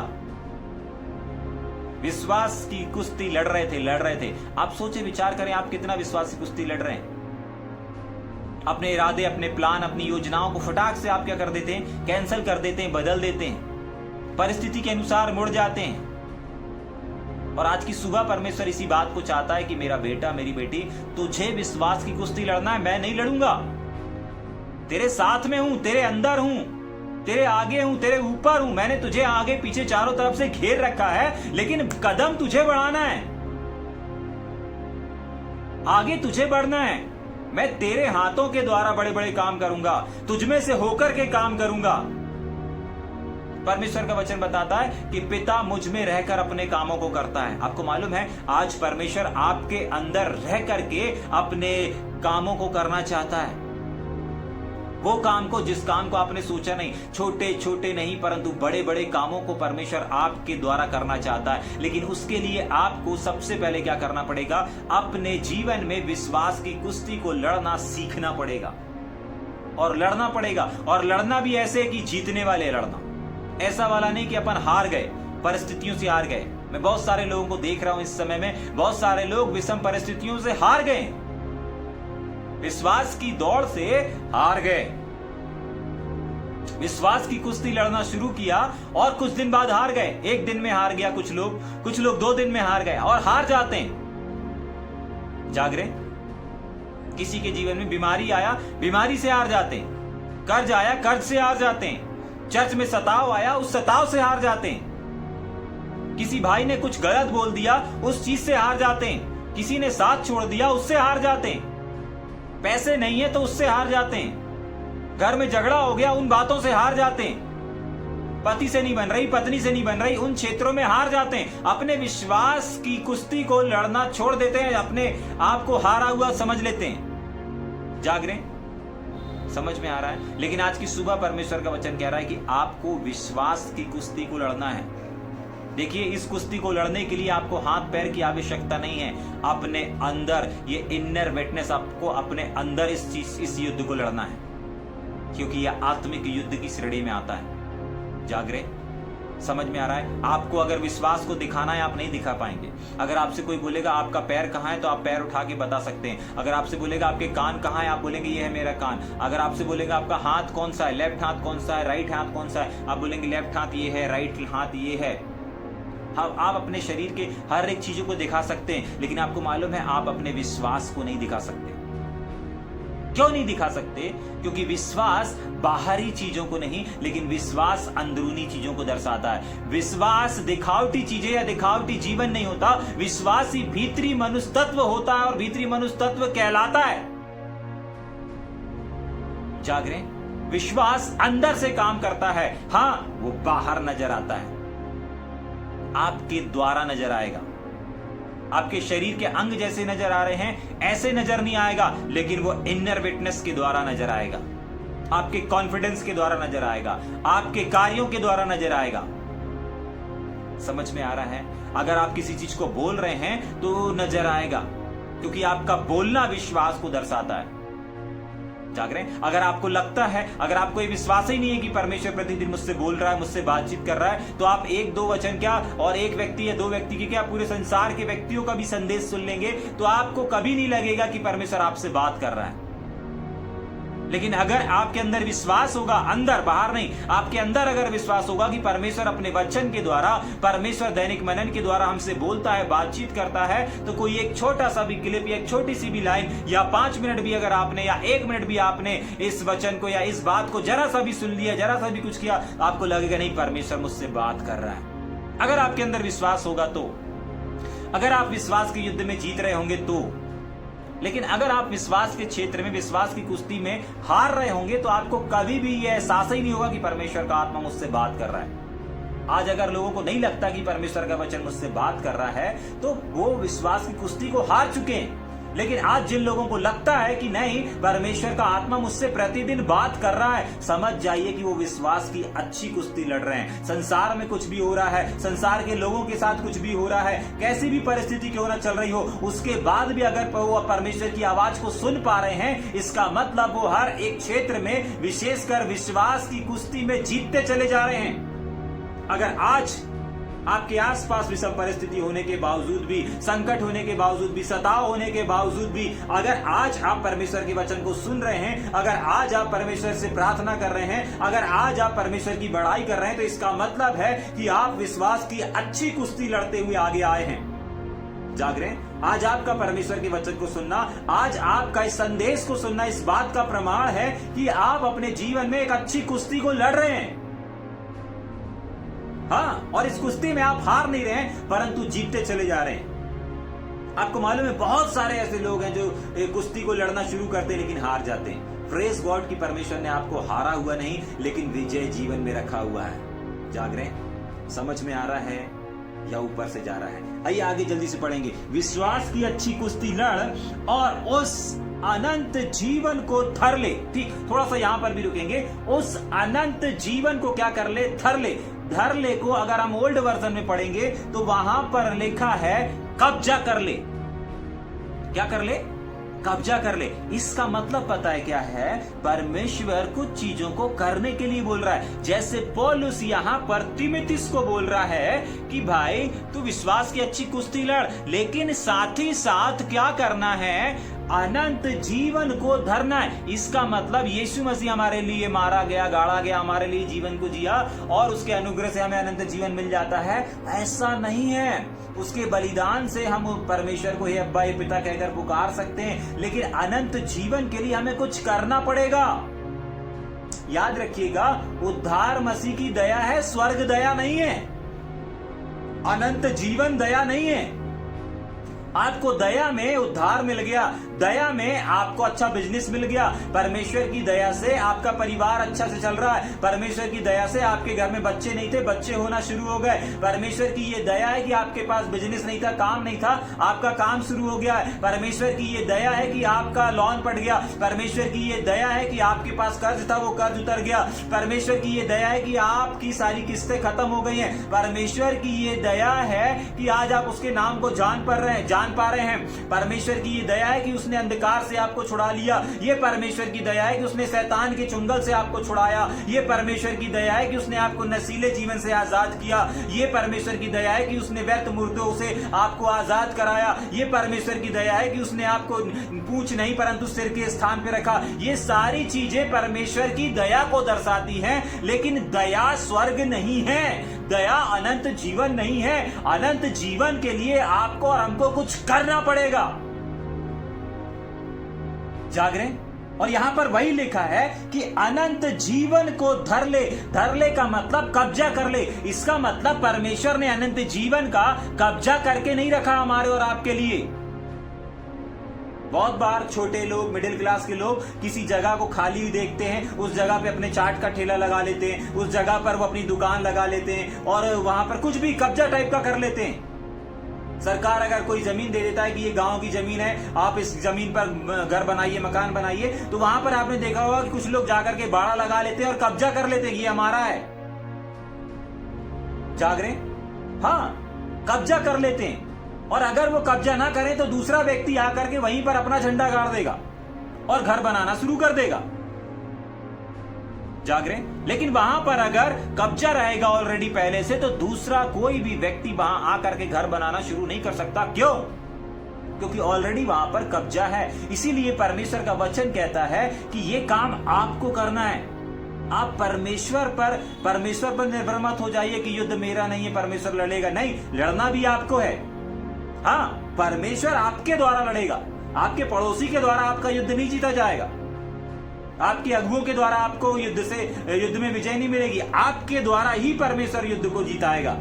विश्वास की कुश्ती लड़ रहे थे। आप सोचे, विचार करें, आप कितना विश्वास की कुश्ती लड़ रहे हैं। अपने इरादे, अपने प्लान, अपनी योजनाओं को फटाक से आप क्या कर देते हैं? कैंसिल कर देते हैं, बदल देते हैं, परिस्थिति के अनुसार मुड़ जाते हैं। और आज की सुबह परमेश्वर इसी बात को चाहता है कि मेरा बेटा, मेरी बेटी, तुझे विश्वास की कुश्ती लड़ना है। मैं नहीं लड़ूंगा, तेरे साथ में हूं, तेरे अंदर हूं, तेरे आगे हूं, तेरे ऊपर हूं। मैंने तुझे आगे पीछे चारों तरफ से घेर रखा है, लेकिन कदम तुझे बढ़ाना है, आगे तुझे बढ़ना है। मैं तेरे हाथों के द्वारा बड़े बड़े काम करूंगा, तुझमें से होकर के काम करूंगा। परमेश्वर का वचन बताता है कि पिता मुझ में रहकर अपने कामों को करता है। आपको मालूम है, आज परमेश्वर आपके अंदर रह करके अपने कामों को करना चाहता है। वो काम को, जिस काम को आपने सोचा नहीं, छोटे छोटे नहीं परंतु बड़े बड़े कामों को परमेश्वर आपके द्वारा करना चाहता है। लेकिन उसके लिए आपको सबसे पहले क्या करना पड़ेगा? अपने जीवन में विश्वास की कुश्ती को लड़ना सीखना पड़ेगा और लड़ना पड़ेगा। और लड़ना भी ऐसे कि जीतने वाले लड़ना, ऐसा वाला नहीं कि अपन हार गए, परिस्थितियों से हार गए। मैं बहुत सारे लोगों को देख रहा हूं इस समय में, बहुत सारे लोग विषम परिस्थितियों से हार गए, विश्वास की दौड़ से हार गए। विश्वास की कुश्ती लड़ना शुरू किया और कुछ दिन बाद हार गए। एक दिन में हार गया कुछ लोग 2 दिन में हार गए और हार जाते हैं। जाग रहे? किसी के जीवन में बीमारी आया, बीमारी से हार जाते हैं। कर्ज आया, कर्ज से हार जाते हैं। चर्च में सताव आया, उस सताव से हार जाते हैं। किसी भाई ने कुछ गलत बोल दिया, उस चीज से हार जाते हैं। किसी ने साथ छोड़ दिया, उससे हार जाते हैं। पैसे नहीं है तो उससे हार जाते हैं। घर में झगड़ा हो गया, उन बातों से हार जाते हैं। पति से नहीं बन रही, पत्नी से नहीं बन रही, उन क्षेत्रों में हार जाते हैं। अपने विश्वास की कुश्ती को लड़ना छोड़ देते हैं, अपने आप को हारा हुआ समझ लेते हैं। जाग रहे? समझ में आ रहा है? लेकिन आज की सुबह परमेश्वर का वचन कह रहा है कि आपको विश्वास की कुश्ती को लड़ना है। देखिए, इस कुश्ती को लड़ने के लिए आपको हाथ पैर की आवश्यकता नहीं है। अपने अंदर ये इनर विटनेस, आपको अपने अंदर इस युद्ध को लड़ना है, क्योंकि यह आत्मिक युद्ध की श्रेणी में आता है। जाग रहे? समझ में आ रहा है? आपको अगर विश्वास को दिखाना है, आप नहीं दिखा पाएंगे। अगर आपसे कोई बोलेगा आपका पैर कहाँ है, तो आप पैर उठा के बता सकते हैं। अगर आपसे बोलेगा आपके कान कहाँ है, आप बोलेंगे ये है मेरा कान। अगर आपसे बोलेगा आपका हाथ कौन सा है, लेफ्ट हाथ कौन सा है, राइट हाथ कौन सा है, आप बोलेंगे लेफ्ट हाथ ये है, राइट हाथ ये है। आप अपने शरीर के हर एक चीजों को दिखा सकते हैं, लेकिन आपको मालूम है आप अपने विश्वास को नहीं दिखा सकते। क्यों नहीं दिखा सकते? क्योंकि विश्वास बाहरी चीजों को नहीं, लेकिन विश्वास अंदरूनी चीजों को दर्शाता है। विश्वास दिखावटी चीजें या दिखावटी जीवन नहीं होता। विश्वास ही भीतरी मनुष्य तत्व होता है और भीतरी मनुष्य तत्व कहलाता है। जाग रहे? विश्वास अंदर से काम करता है। हाँ, वो बाहर नजर आता है, आपके द्वारा नजर आएगा। आपके शरीर के अंग जैसे नजर आ रहे हैं ऐसे नजर नहीं आएगा, लेकिन वो इनर विटनेस के द्वारा नजर आएगा, आपके कॉन्फिडेंस के द्वारा नजर आएगा, आपके कार्यों के द्वारा नजर आएगा। समझ में आ रहा है? अगर आप किसी चीज को बोल रहे हैं तो नजर आएगा, क्योंकि आपका बोलना विश्वास को दर्शाता है। जाग रहे हैं? अगर आपको लगता है, अगर आपको ये विश्वास ही नहीं है कि परमेश्वर प्रतिदिन मुझसे बोल रहा है, मुझसे बातचीत कर रहा है, तो आप 1-2 वचन क्या, और एक व्यक्ति या 2 व्यक्ति के क्या, पूरे संसार के व्यक्तियों का भी संदेश सुन लेंगे तो आपको कभी नहीं लगेगा कि परमेश्वर आपसे बात कर रहा है। लेकिन अगर आपके अंदर विश्वास होगा, अंदर बाहर नहीं, आपके अंदर अगर विश्वास होगा कि परमेश्वर अपने वचन के द्वारा, परमेश्वर दैनिक मनन के द्वारा हमसे बोलता है, बातचीत करता है, तो कोई एक छोटा सा भी क्लिप या एक छोटी सी भी लाइन या 5 मिनट भी अगर आपने या 1 मिनट भी आपने इस वचन को या इस बात को जरा सा भी सुन लिया, जरा सा भी कुछ किया, आपको लगेगा नहीं परमेश्वर मुझसे बात कर रहा है। अगर आपके अंदर विश्वास होगा तो, अगर आप विश्वास के युद्ध में जीत रहे होंगे तो। लेकिन अगर आप विश्वास के क्षेत्र में, विश्वास की कुश्ती में हार रहे होंगे तो आपको कभी भी यह एहसास ही नहीं होगा कि परमेश्वर का आत्मा मुझसे बात कर रहा है। आज अगर लोगों को नहीं लगता कि परमेश्वर का वचन मुझसे बात कर रहा है, तो वो विश्वास की कुश्ती को हार चुके हैं। लेकिन आज जिन लोगों को लगता है कि नहीं, परमेश्वर का आत्मा मुझसे प्रतिदिन बात कर रहा है, समझ जाइए कि वो विश्वास की अच्छी कुश्ती लड़ रहे हैं। संसार में कुछ भी हो रहा है, संसार के लोगों के साथ कुछ भी हो रहा है, कैसी भी परिस्थिति क्यों ना चल रही हो, उसके बाद भी अगर वो परमेश्वर की आवाज को सुन पा रहे हैं, इसका मतलब वो हर एक क्षेत्र में विशेषकर विश्वास की कुश्ती में जीतते चले जा रहे हैं। अगर आज आपके आसपास विषम परिस्थिति होने के बावजूद भी, संकट होने के बावजूद भी, सताव होने के बावजूद भी, अगर आज आप परमेश्वर के वचन को सुन रहे हैं, अगर आज आप परमेश्वर से प्रार्थना कर रहे हैं, अगर आज आप परमेश्वर की बड़ाई कर रहे हैं, तो इसका मतलब है कि आप विश्वास की अच्छी कुश्ती लड़ते हुए आगे आए हैं। जाग रहे हैं? आज आपका परमेश्वर के वचन को सुनना, आज आपका इस संदेश को सुनना, इस बात का प्रमाण है कि आप अपने जीवन में एक अच्छी कुश्ती को लड़ रहे हैं। हाँ, और इस कुश्ती में आप हार नहीं रहे हैं, परंतु जीतते चले जा रहे हैं। आपको मालूम है, बहुत सारे ऐसे लोग हैं जो कुश्ती को लड़ना शुरू करते हैं लेकिन हार जाते हैं। प्रेज गॉड की परमेश्वर ने आपको हारा हुआ नहीं, लेकिन विजय जीवन में रखा हुआ है। जाग रहे हैं? समझ में आ रहा है या ऊपर से जा रहा है? आइए आगे जल्दी से पढ़ेंगे। विश्वास की अच्छी कुश्ती लड़ और उस अनंत जीवन को धर ले। ठीक, थोड़ा सा यहां पर भी रुकेंगे। उस अनंत जीवन को क्या कर ले? धर ले। धर ले को अगर हम ओल्ड वर्जन में पढ़ेंगे तो वहां पर लिखा है कब्जा कर ले। क्या कर ले? कब्जा कर ले। इसका मतलब पता है क्या है? परमेश्वर कुछ चीजों को करने के लिए बोल रहा है। जैसे पौलुस यहाँ पर तिमुथियुस को बोल रहा है कि भाई तू विश्वास की अच्छी कुश्ती लड़, लेकिन साथ ही साथ क्या करना है? अनंत जीवन को धरना है। इसका मतलब यीशु मसीह हमारे लिए मारा गया, गाड़ा गया, हमारे लिए जीवन को जिया और उसके अनुग्रह से हमें अनंत जीवन मिल जाता है, ऐसा नहीं है। उसके बलिदान से हम परमेश्वर को हे अब्बा हे पिता कहकर पुकार सकते हैं, लेकिन अनंत जीवन के लिए हमें कुछ करना पड़ेगा। याद रखिएगा, उद्धार मसीह की दया है, स्वर्ग दया नहीं है। अनंत जीवन दया नहीं है। आपको दया में उद्धार मिल गया, दया में आपको अच्छा बिजनेस मिल गया, परमेश्वर की दया से आपका परिवार अच्छा से चल रहा है, परमेश्वर की दया से आपके घर में बच्चे नहीं थे, बच्चे होना शुरू हो गए, परमेश्वर की ये दया है कि आपके पास बिजनेस नहीं था, काम नहीं था, आपका काम शुरू हो गया है, परमेश्वर की ये दया है कि आपका लोन पड़ गया, परमेश्वर की ये दया है कि आपके पास कर्ज था वो कर्ज उतर गया, परमेश्वर की ये दया है कि आपकी सारी किस्तें खत्म हो गई हैं, परमेश्वर की ये दया है कि आज आप उसके नाम को जान पा रहे हैं, परमेश्वर की ये दया है कि उसने अंधकार से आपको छुड़ा लिया, ये परमेश्वर की दया है कि उसने शैतान के चुंगल से आपको छुड़ाया, ये परमेश्वर की दया है कि उसने आपको नशीले जीवन से आजाद किया, ये परमेश्वर की दया है कि उसने व्यर्थ मुर्दों से आपको आजाद कराया, ये परमेश्वर की दया है कि उसने आपको पूंछ नहीं परंतु सिर के स्थान पे रखा। ये सारी चीजें परमेश्वर की दया को दर्शाती हैं, लेकिन दया स्वर्ग नहीं है, दया अनंत जीवन नहीं है। अनंत जीवन के लिए आपको और हमको कुछ करना पड़ेगा। जाग रहे? और यहां पर वही लिखा है कि अनंत जीवन को धर ले। धर ले का मतलब कब्जा कर ले। इसका मतलब परमेश्वर ने अनंत जीवन का कब्जा करके नहीं रखा हमारे और आपके लिए। बहुत बार छोटे लोग, मिडिल क्लास के लोग किसी जगह को खाली हुई देखते हैं, उस जगह पे अपने चाट का ठेला लगा लेते हैं, उस जगह पर वो अपनी दुकान लगा लेते हैं और वहां पर कुछ भी कब्जा टाइप का कर लेते हैं। सरकार अगर कोई जमीन दे देता है कि ये गांव की जमीन है, आप इस जमीन पर घर बनाइए, मकान बनाइए, तो वहां पर आपने देखा होगा कि कुछ लोग जाकर के बाड़ा लगा लेते हैं और कब्जा कर लेते हैं, ये हमारा है। जाग रहे? हाँ, कब्जा कर लेते हैं। और अगर वो कब्जा ना करें तो दूसरा व्यक्ति आकर के वहीं पर अपना झंडा गाड़ देगा और घर बनाना शुरू कर देगा। जाग रहे? लेकिन वहां पर अगर कब्जा रहेगा ऑलरेडी पहले से, तो दूसरा कोई भी व्यक्ति वहां आकर के घर बनाना शुरू नहीं कर सकता। क्यों? क्योंकि ऑलरेडी वहां पर कब्जा है। इसीलिए परमेश्वर का वचन कहता है कि ये काम आपको करना है। आप परमेश्वर पर निर्भर मत हो जाइए कि युद्ध मेरा नहीं है, परमेश्वर लड़ेगा। नहीं, लड़ना भी आपको है। हाँ, परमेश्वर आपके द्वारा लड़ेगा। आपके पड़ोसी के द्वारा आपका युद्ध नहीं जीता जाएगा, आपके अगुओं के द्वारा आपको युद्ध में विजय नहीं मिलेगी। आपके द्वारा ही परमेश्वर युद्ध को जीताएगा।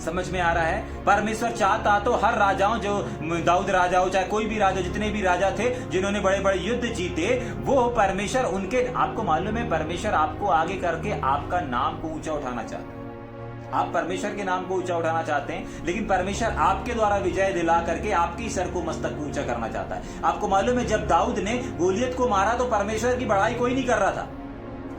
समझ में आ रहा है? परमेश्वर चाहता तो हर राजाओं, जो दाऊद राजा हो चाहे कोई भी राजा, जितने भी राजा थे जिन्होंने बड़े बड़े युद्ध जीते, वो परमेश्वर उनके, आपको मालूम है, परमेश्वर आपको आगे करके आपका नाम को ऊंचा उठाना चाहता है। आप परमेश्वर के नाम को ऊंचा उठाना चाहते हैं, लेकिन परमेश्वर आपके द्वारा विजय दिला करके आपके ही सर को मस्तक ऊंचा करना चाहता है। आपको मालूम है जब दाऊद ने गोलियत को मारा तो परमेश्वर की बड़ाई कोई नहीं कर रहा था।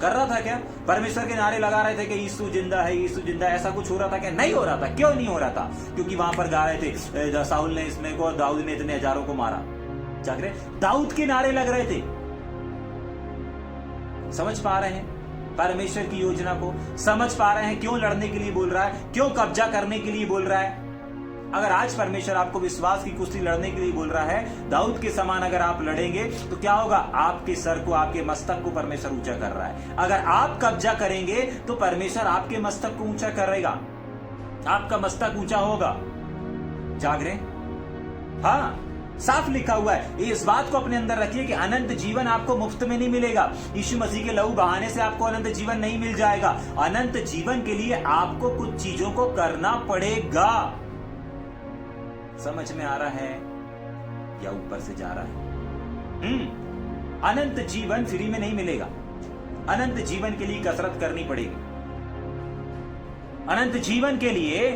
कर रहा था क्या? परमेश्वर के नारे लगा रहे थे कि यीशु जिंदा है, यीशु जिंदा है, ऐसा कुछ हो रहा था क्या? नहीं हो रहा था। क्यों नहीं हो रहा था? क्योंकि वहां पर गा रहे थे साउल ने इसने को, दाऊद ने इतने हजारों को मारा। जाग रहे, दाऊद के नारे लग रहे थे। समझ पा रहे हैं परमेश्वर की योजना को? समझ पा रहे हैं क्यों लड़ने के लिए बोल रहा है, क्यों कब्जा करने के लिए बोल रहा है? अगर आज परमेश्वर आपको विश्वास की कुश्ती लड़ने के लिए बोल रहा है, दाऊद के समान अगर आप लड़ेंगे तो क्या होगा? आपके सर को, आपके मस्तक को परमेश्वर ऊंचा कर रहा है। अगर आप कब्जा करेंगे तो परमेश्वर आपके मस्तक को ऊंचा करेगा, आपका मस्तक ऊंचा होगा। जाग रहे? हाँ, साफ लिखा हुआ है। इस बात को अपने अंदर रखिए कि अनंत जीवन आपको मुफ्त में नहीं मिलेगा। यीशु मसीह के लहू बहाने से आपको अनंत जीवन नहीं मिल जाएगा। अनंत जीवन के लिए आपको कुछ चीजों को करना पड़ेगा। समझ में आ रहा है या ऊपर से जा रहा है? अनंत जीवन फ्री में नहीं मिलेगा। अनंत जीवन के लिए कसरत करनी पड़ेगी। अनंत जीवन के लिए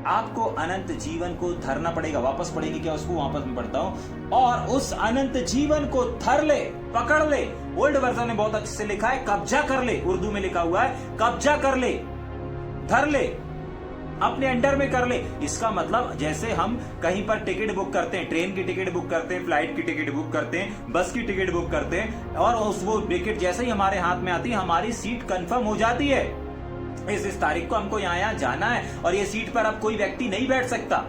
आपको अनंत जीवन को धरना पड़ेगा। वापस पढ़ेंगे क्या उसको? वापस मैं पढ़ता हूं। और उस अनंत जीवन को धर ले, पकड़ ले। ओल्ड वर्जन में बहुत अच्छे से लिखा है कब्जा कर ले। उर्दू में लिखा हुआ है कब्जा कर ले, धर ले, अपने अंडर में कर ले। इसका मतलब जैसे हम कहीं पर टिकट बुक करते हैं, ट्रेन की टिकट बुक करते हैं, फ्लाइट की टिकट बुक करते हैं, बस की टिकट बुक करते हैं, और उस वो टिकट जैसे ही हमारे हाथ में आती है हमारी सीट कंफर्म हो जाती है। इस तारीख को हमको यहाँ जाना है और ये सीट पर अब कोई व्यक्ति नहीं बैठ सकता।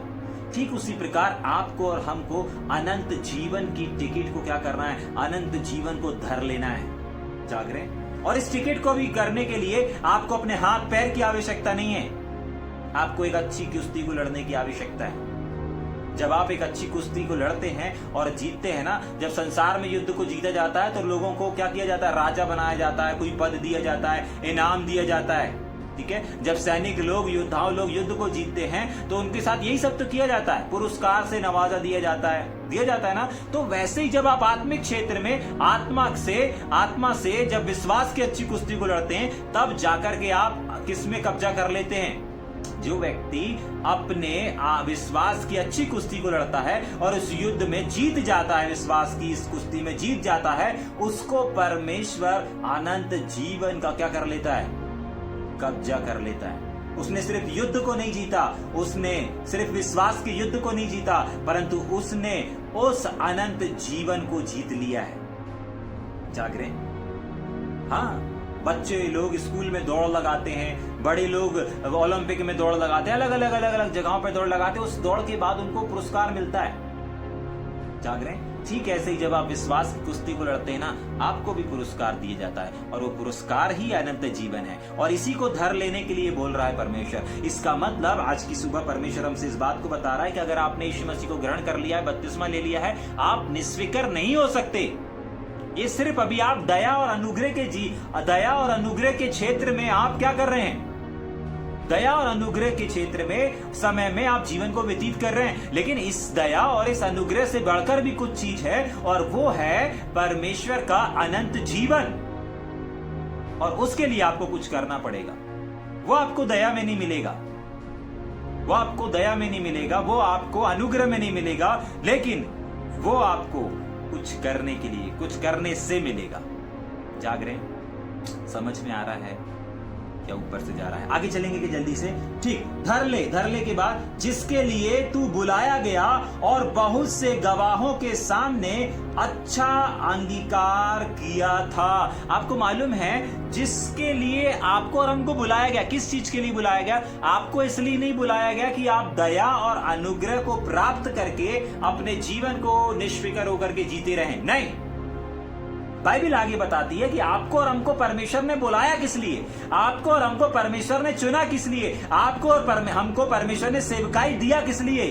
ठीक उसी प्रकार आपको और हमको अनंत जीवन की टिकट को क्या करना है? अनंत जीवन को धर लेना है। जाग रहे? और इस टिकट को भी करने के लिए आपको अपने हाथ पैर की आवश्यकता नहीं है। आपको एक अच्छी कुश्ती को लड़ने की आवश्यकता है। जब आप एक अच्छी कुश्ती को लड़ते हैं और जीतते हैं ना, जब संसार में युद्ध को जीता जाता है तो लोगों को क्या किया जाता है? राजा बनाया जाता है, कोई पद दिया जाता है, इनाम दिया जाता है। ठीक है, जब सैनिक लोग, योद्धाओं लोग युद्ध को जीतते हैं तो उनके साथ यही सब तो किया जाता है, पुरस्कार से नवाजा दिया जाता है ना। तो वैसे ही जब आप आत्मिक क्षेत्र में आत्मा से जब विश्वास की अच्छी कुश्ती को लड़ते हैं, तब जाकर के आप किस में कब्जा कर लेते हैं? जो व्यक्ति अपने विश्वास की अच्छी कुश्ती को लड़ता है और उस युद्ध में जीत जाता है, विश्वास की इस कुश्ती में जीत जाता है, उसको परमेश्वर अनंत जीवन का क्या कर लेता है? कब्जा कर लेता है। उसने सिर्फ युद्ध को नहीं जीता, उसने सिर्फ विश्वास के युद्ध को नहीं जीता, परंतु उसने उस अनंत जीवन को जीत लिया है। जाग रहे? हाँ, बच्चे लोग स्कूल में दौड़ लगाते हैं, बड़े लोग ओलंपिक में दौड़ लगाते हैं, अलग अलग जगहों पर दौड़ लगाते हैं, उस दौड़ के बाद उनको पुरस्कार मिलता है। जाग रहे हैं? ठीक ऐसे ही जब आप विश्वास की कुश्ती को लड़ते हैं ना, आपको भी पुरस्कार दिया जाता है, और वो पुरस्कार ही अनंत जीवन है। और इसी को धर लेने के लिए बोल रहा है परमेश्वर। इसका मतलब आज की सुबह परमेश्वर हमसे इस बात को बता रहा है कि अगर आपने यीशु मसीह को ग्रहण कर लिया है, बपतिस्मा ले लिया है, आप निस्फिक्र नहीं हो सकते। ये सिर्फ अभी आप दया और अनुग्रह के क्षेत्र में आप क्या कर रहे हैं? दया और अनुग्रह के क्षेत्र में, समय में आप जीवन को व्यतीत कर रहे हैं। लेकिन इस दया और इस अनुग्रह से बढ़कर भी कुछ चीज है, और वो है परमेश्वर का अनंत जीवन। और उसके लिए आपको कुछ करना पड़ेगा। वो आपको दया में नहीं मिलेगा, वो आपको दया में नहीं मिलेगा, वो आपको अनुग्रह में नहीं मिलेगा, लेकिन वो आपको कुछ करने के लिए, कुछ करने से मिलेगा। जाग रहे? समझ में आ रहा है या ऊपर से जा रहा है? आगे चलेंगे कि जल्दी से? ठीक, धर ले के बाद जिसके लिए तू बुलाया गया और बहुत से गवाहों के सामने अच्छा अंगीकार किया था। आपको मालूम है जिसके लिए आपको और हमको बुलाया गया, किस चीज के लिए बुलाया गया? आपको इसलिए नहीं बुलाया गया कि आप दया और अनुग्रह को प्राप्त करके अपने जीवन को निष्फिक्र होकर के जीते रहें। नहीं, बाइबल आगे बताती है कि आपको और हमको परमेश्वर ने बुलाया किस लिए, आपको और हमको परमेश्वर ने चुना किस लिए, आपको और हमको परमेश्वर ने सेवकाई दिया किस लिए?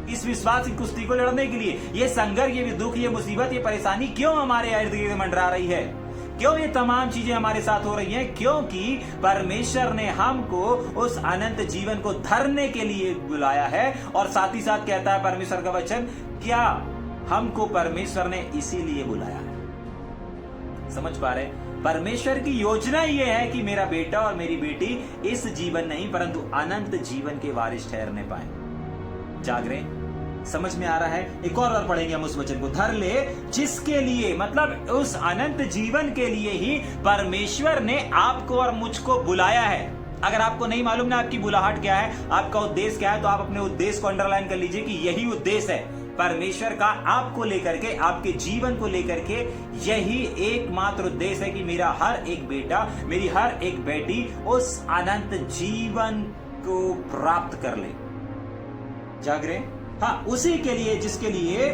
इस विश्वास की कुश्ती को लड़ने के लिए। ये संघर्ष, ये दुख, ये मुसीबत, ये परेशानी क्यों हमारे इर्द गिर्द मंडरा रही है? क्यों ये तमाम चीजें हमारे साथ हो रही हैं? क्योंकि परमेश्वर ने हमको उस अनंत जीवन को धरने के लिए बुलाया है। और साथ ही साथ कहता है परमेश्वर का वचन, क्या हमको परमेश्वर ने इसीलिए बुलाया? समझ पा रहे? परमेश्वर की योजना ये है कि मेरा बेटा और मेरी बेटी इस जीवन नहीं परंतु अनंत जीवन के वारिस ठहरने पाए। जाग रहे, समझ में आ रहा है? एक और बार पढ़ेंगे हम उस वचन को, धर ले जिसके लिए, मतलब उस अनंत जीवन के लिए ही परमेश्वर ने आपको और मुझको बुलाया है। अगर आपको नहीं मालूम ना आपकी बुलाहट क्या है, आपका उद्देश्य क्या है, तो आप अपने उद्देश्य को अंडरलाइन कर लीजिए कि यही उद्देश्य है परमेश्वर का आपको लेकर के, आपके जीवन को लेकर के। यही एकमात्र उद्देश्य है कि मेरा हर एक बेटा, मेरी हर एक बेटी उस अनंत जीवन को प्राप्त कर ले। जाग रहे? हाँ, उसी के लिए जिसके लिए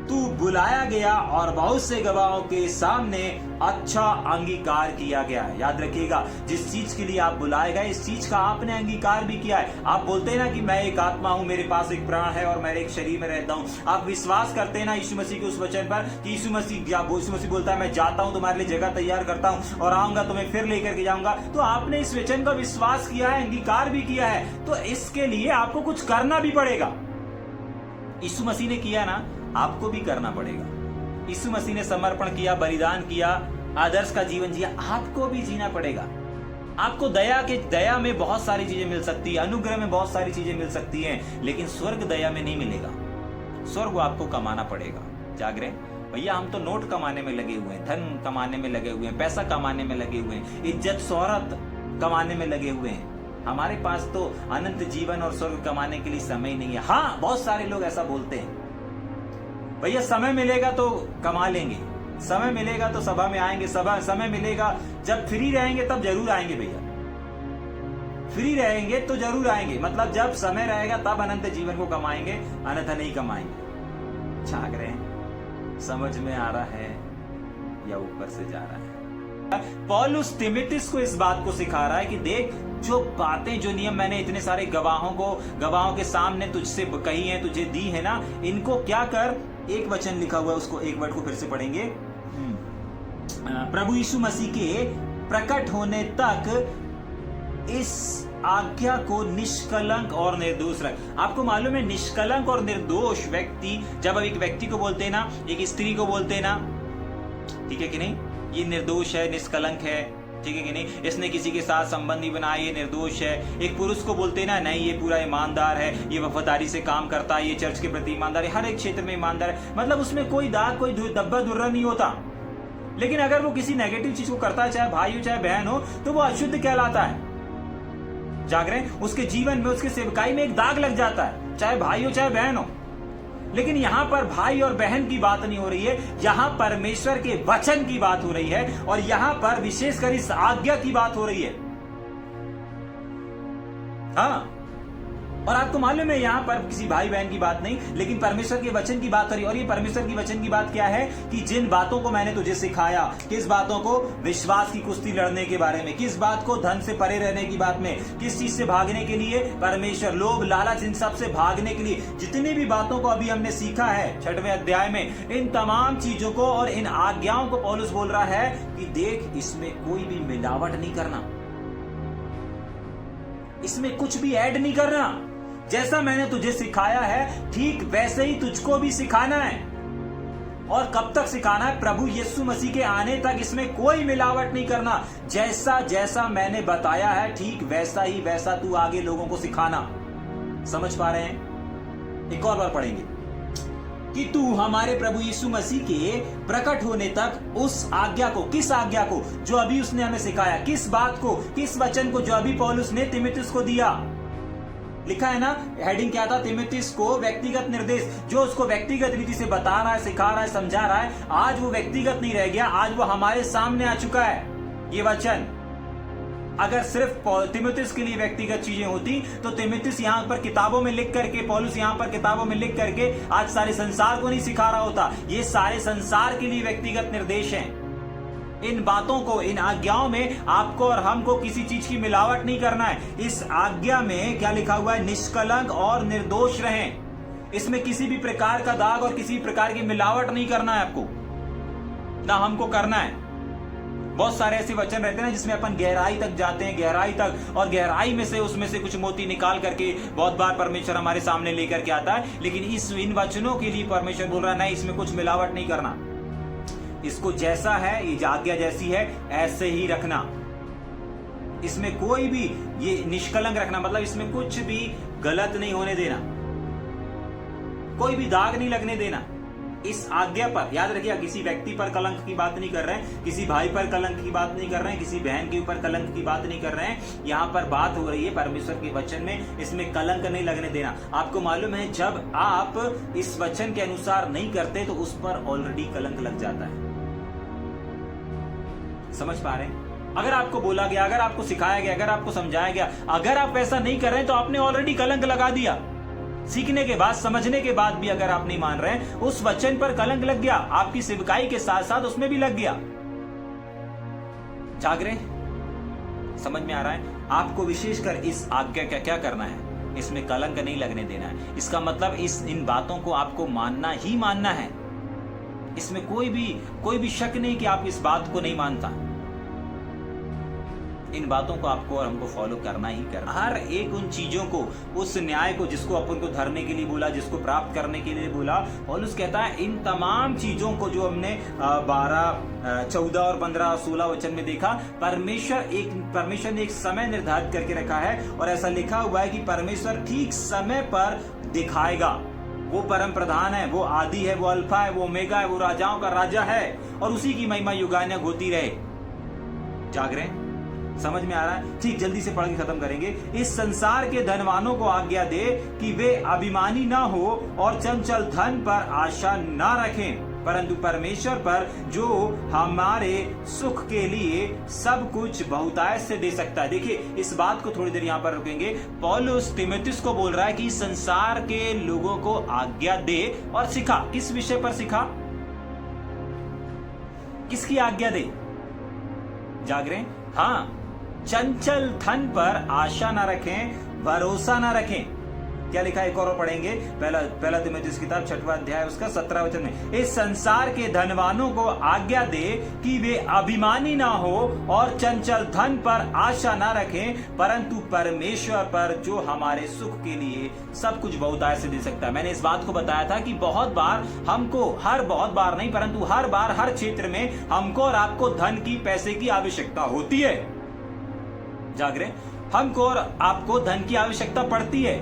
तू बुलाया गया और बहुत से गवाहों के सामने अच्छा अंगीकार किया गया है। याद रखिएगा, जिस चीज के लिए आप बुलाए गए, इस चीज का आपने अंगीकार भी किया है। आप बोलते हैं ना कि मैं एक आत्मा हूं, मेरे पास एक प्राण है और मैं एक शरीर में रहता हूं। आप विश्वास करते हैं ना यीशु मसीह के उस वचन पर कि यीशु मसीह बोलता है मैं जाता हूं, तुम्हारे लिए जगह तैयार करता हूं और आऊंगा, तुम्हें फिर लेकर के जाऊंगा। तो आपने इस वचन का विश्वास किया है, अंगीकार भी किया है, तो इसके लिए आपको कुछ करना भी पड़ेगा। यीशु मसीह ने किया ना, आपको भी करना पड़ेगा। यीशु मसीह ने समर्पण किया, बलिदान किया, आदर्श का जीवन जिया, आपको भी जीना पड़ेगा। आपको दया में बहुत सारी चीजें मिल सकती है, अनुग्रह में बहुत सारी चीजें मिल सकती हैं, लेकिन स्वर्ग दया में नहीं मिलेगा। स्वर्ग आपको कमाना पड़ेगा। जाग रहे भैया? हम तो नोट कमाने में लगे हुए हैं, धन कमाने में लगे हुए हैं, पैसा कमाने में लगे हुए हैं, इज्जत शोहरत कमाने में लगे हुए हैं। हमारे पास तो अनंत जीवन और स्वर्ग कमाने के लिए समय नहीं है। हाँ, बहुत सारे लोग ऐसा बोलते हैं, भैया समय मिलेगा तो कमा लेंगे, समय मिलेगा तो सभा में आएंगे, समय मिलेगा जब फ्री रहेंगे तब जरूर आएंगे। भैया फ्री रहेंगे तो जरूर आएंगे, मतलब जब समय रहेगा तब अनंत जीवन को कमाएंगे, अन्यथा नहीं कमाएंगे। झाग रहे हैं? समझ में आ रहा है या ऊपर से जा रहा है? पौलुस तिमुथियुस को इस बात को सिखा रहा है कि देख, जो बातें, जो नियम मैंने इतने सारे गवाहों के सामने तुझसे कही है, तुझे दी है ना, इनको क्या कर। एक वचन लिखा हुआ है, उसको एक वर्ड को फिर से पढ़ेंगे। प्रभु यीशु मसीह के प्रकट होने तक इस आज्ञा को निष्कलंक और निर्दोष रख। आपको मालूम है, निष्कलंक और निर्दोष व्यक्ति, जब अब एक व्यक्ति को बोलते हैं ना, एक स्त्री को बोलते हैं ना, ठीक है कि नहीं, ये निर्दोष है, निष्कलंक है, ठीक है कि नहीं, इसने किसी के साथ संबंध नहीं बनाया, ये निर्दोष है। एक पुरुष को बोलते हैं ना, नहीं ये पूरा ईमानदार है, ये वफादारी से काम करता है, ये चर्च के प्रति ईमानदार है, हर एक क्षेत्र में ईमानदार है, मतलब उसमें कोई दाग, कोई दब्बा दुर्रा नहीं होता। लेकिन अगर वो किसी नेगेटिव चीज को करता है, चाहे भाई हो चाहे बहन हो, तो वो अशुद्ध कहलाता है। जाग रहे हैं? उसके जीवन में, उसके सेवकाई में एक दाग लग जाता है, चाहे भाई हो चाहे बहन हो। लेकिन यहां पर भाई और बहन की बात नहीं हो रही है, यहां परमेश्वर के वचन की बात हो रही है, और यहां पर विशेषकर इस आज्ञा की बात हो रही है। हाँ, और आपको मालूम है यहां पर किसी भाई बहन की बात नहीं, लेकिन परमेश्वर के वचन की बात हो रही है। और ये परमेश्वर की वचन की बात क्या है कि जिन बातों को मैंने तुझे सिखाया, किस बातों को, विश्वास की कुश्ती लड़ने के बारे में, किस बात को, धन से परे रहने की बात में, किस चीज से भागने के लिए, परमेश्वर, लोभ, लालच, इन सब से भागने के लिए जितनी भी बातों को अभी हमने सीखा है 6वें अध्याय में, इन तमाम चीजों को और इन आज्ञाओं को पौलुस बोल रहा है कि देख, इसमें कोई भी मिलावट नहीं करना, इसमें कुछ भी ऐड नहीं करना। जैसा मैंने तुझे सिखाया है ठीक वैसे ही तुझको भी सिखाना है। और कब तक सिखाना है? प्रभु यीशु मसीह के आने तक इसमें कोई मिलावट नहीं करना। जैसा जैसा मैंने बताया है ठीक वैसा ही वैसा तू आगे लोगों को सिखाना। समझ पा रहे हैं? एक और बार पढ़ेंगे कि तू हमारे प्रभु यीशु मसीह के प्रकट होने तक उस आज्ञा को, किस आज्ञा को, जो अभी उसने हमें सिखाया, किस बात को, किस वचन को, जो अभी पौलुस ने तिमुथियुस को दिया। लिखा है ना, हेडिंग क्या था? तिमुथियुस को व्यक्तिगत निर्देश, जो उसको व्यक्तिगत रीति से बता रहा है, सिखा रहा है, समझा रहा है। आज वो व्यक्तिगत नहीं रह गया, आज वो हमारे सामने आ चुका है ये वचन। अगर सिर्फ तिमुथियुस के लिए व्यक्तिगत चीजें होती तो तिमुथियुस यहाँ पर किताबों में लिख करके, पौलुस यहाँ पर किताबों में लिख करके आज सारे संसार को नहीं सिखा रहा होता। ये सारे संसार के लिए व्यक्तिगत निर्देश हैं। इन बातों को, इन आज्ञाओं में आपको और हमको किसी चीज की मिलावट नहीं करना है। इस आज्ञा में क्या लिखा हुआ है? निष्कलंक और निर्दोष रहें। इसमें किसी भी प्रकार का दाग और किसी प्रकार की मिलावट नहीं करना है आपको, ना हमको करना है। बहुत सारे ऐसे वचन रहते हैं ना जिसमें अपन गहराई तक जाते हैं, गहराई तक, और गहराई में से उसमें से कुछ मोती निकाल करके बहुत बार परमेश्वर हमारे सामने लेकर के आता है। लेकिन इन वचनों के लिए परमेश्वर बोल रहा है नहीं, इसमें कुछ मिलावट नहीं करना। इसको जैसा है, ये आज्ञा जैसी है ऐसे ही रखना। इसमें कोई भी ये निष्कलंक रखना, मतलब इसमें कुछ भी गलत नहीं होने देना, कोई भी दाग नहीं लगने देना। इस आज्ञा पर याद रखिए, किसी व्यक्ति पर कलंक की बात नहीं कर रहे हैं, किसी भाई पर कलंक की बात नहीं कर रहे हैं, किसी बहन के ऊपर कलंक की बात नहीं कर रहे हैं। यहाँ पर बात हो रही है परमेश्वर के वचन में, इसमें कलंक नहीं लगने देना। आपको मालूम है जब आप इस वचन के अनुसार नहीं करते तो उस पर ऑलरेडी कलंक लग जाता है। समझ पा रहे हैं? अगर आपको बोला गया, अगर आपको सिखाया गया, अगर आपको समझाया गया, अगर आप ऐसा नहीं कर रहे हैं तो आपने ऑलरेडी कलंक लगा दिया। सीखने के बाद, समझने के बाद भी अगर आप नहीं मान रहे हैं, उस वचन पर कलंक लग गया, आपकी सेवकाई के साथ साथ उसमें भी लग गया। जाग रहे? समझ में आ रहा है? आपको विशेषकर इस आज्ञा का क्या करना है? इसमें कलंक नहीं लगने देना है। इसका मतलब इन बातों को आपको मानना ही मानना है। इसमें कोई भी शक नहीं कि आप इस बात को नहीं मानता। इन बातों को आपको और हमको फॉलो करना ही करना। हर एक उन चीजों को, उस न्याय को जिसको अपन को धरने के लिए बोला, जिसको प्राप्त करने के लिए बोला, पौलुस कहता है इन तमाम चीजों को जो हमने 12, 14 और 15, 16 वचन में देखा, परमेश्वर ने एक समय निर्धारित करके रखा है और ऐसा लिखा हुआ है कि परमेश्वर ठीक समय पर दिखाएगा। वो परम प्रधान है, वो आदि है, वो अल्फा है, वो ओमेगा है, वो राजाओं का राजा है और उसी की महिमा युगान्यक होती रहे। जाग रहे हैं? समझ में आ रहा है? ठीक, जल्दी से पढ़ के खत्म करेंगे। इस संसार के धनवानों को आज्ञा दे कि वे अभिमानी ना हो और चंचल धन पर आशा ना रखें, परंतु परमेश्वर पर जो हमारे सुख के लिए सब कुछ बहुतायत से दे सकता है। देखिए, इस बात को थोड़ी देर यहाँ पर रुकेंगे। पौलुस तीमुथियुस को बोल रहा है कि संसार के लोगों को आज्ञा दे और सिखा। किस विषय पर सिखा? किसकी आज्ञा दे? जाग रहे हैं? हाँ, चंचल धन पर आशा ना रखें, भरोसा ना रखें। क्या लिखा है? एक और पढ़ेंगे। पहला तीमुथियुस किताब 6वां अध्याय उसका 17 वचन में, इस संसार के धनवानों को आज्ञा दे कि वे अभिमानी ना हो और चंचल धन पर आशा ना रखें, परंतु परमेश्वर पर जो हमारे सुख के लिए सब कुछ बहुतायत से दे सकता है। मैंने इस बात को बताया था कि बहुत बार हमको, बहुत बार नहीं परंतु हर बार, हर क्षेत्र में हमको और आपको धन की, पैसे की आवश्यकता होती है। जाग रहे? हमको और आपको धन की आवश्यकता पड़ती है।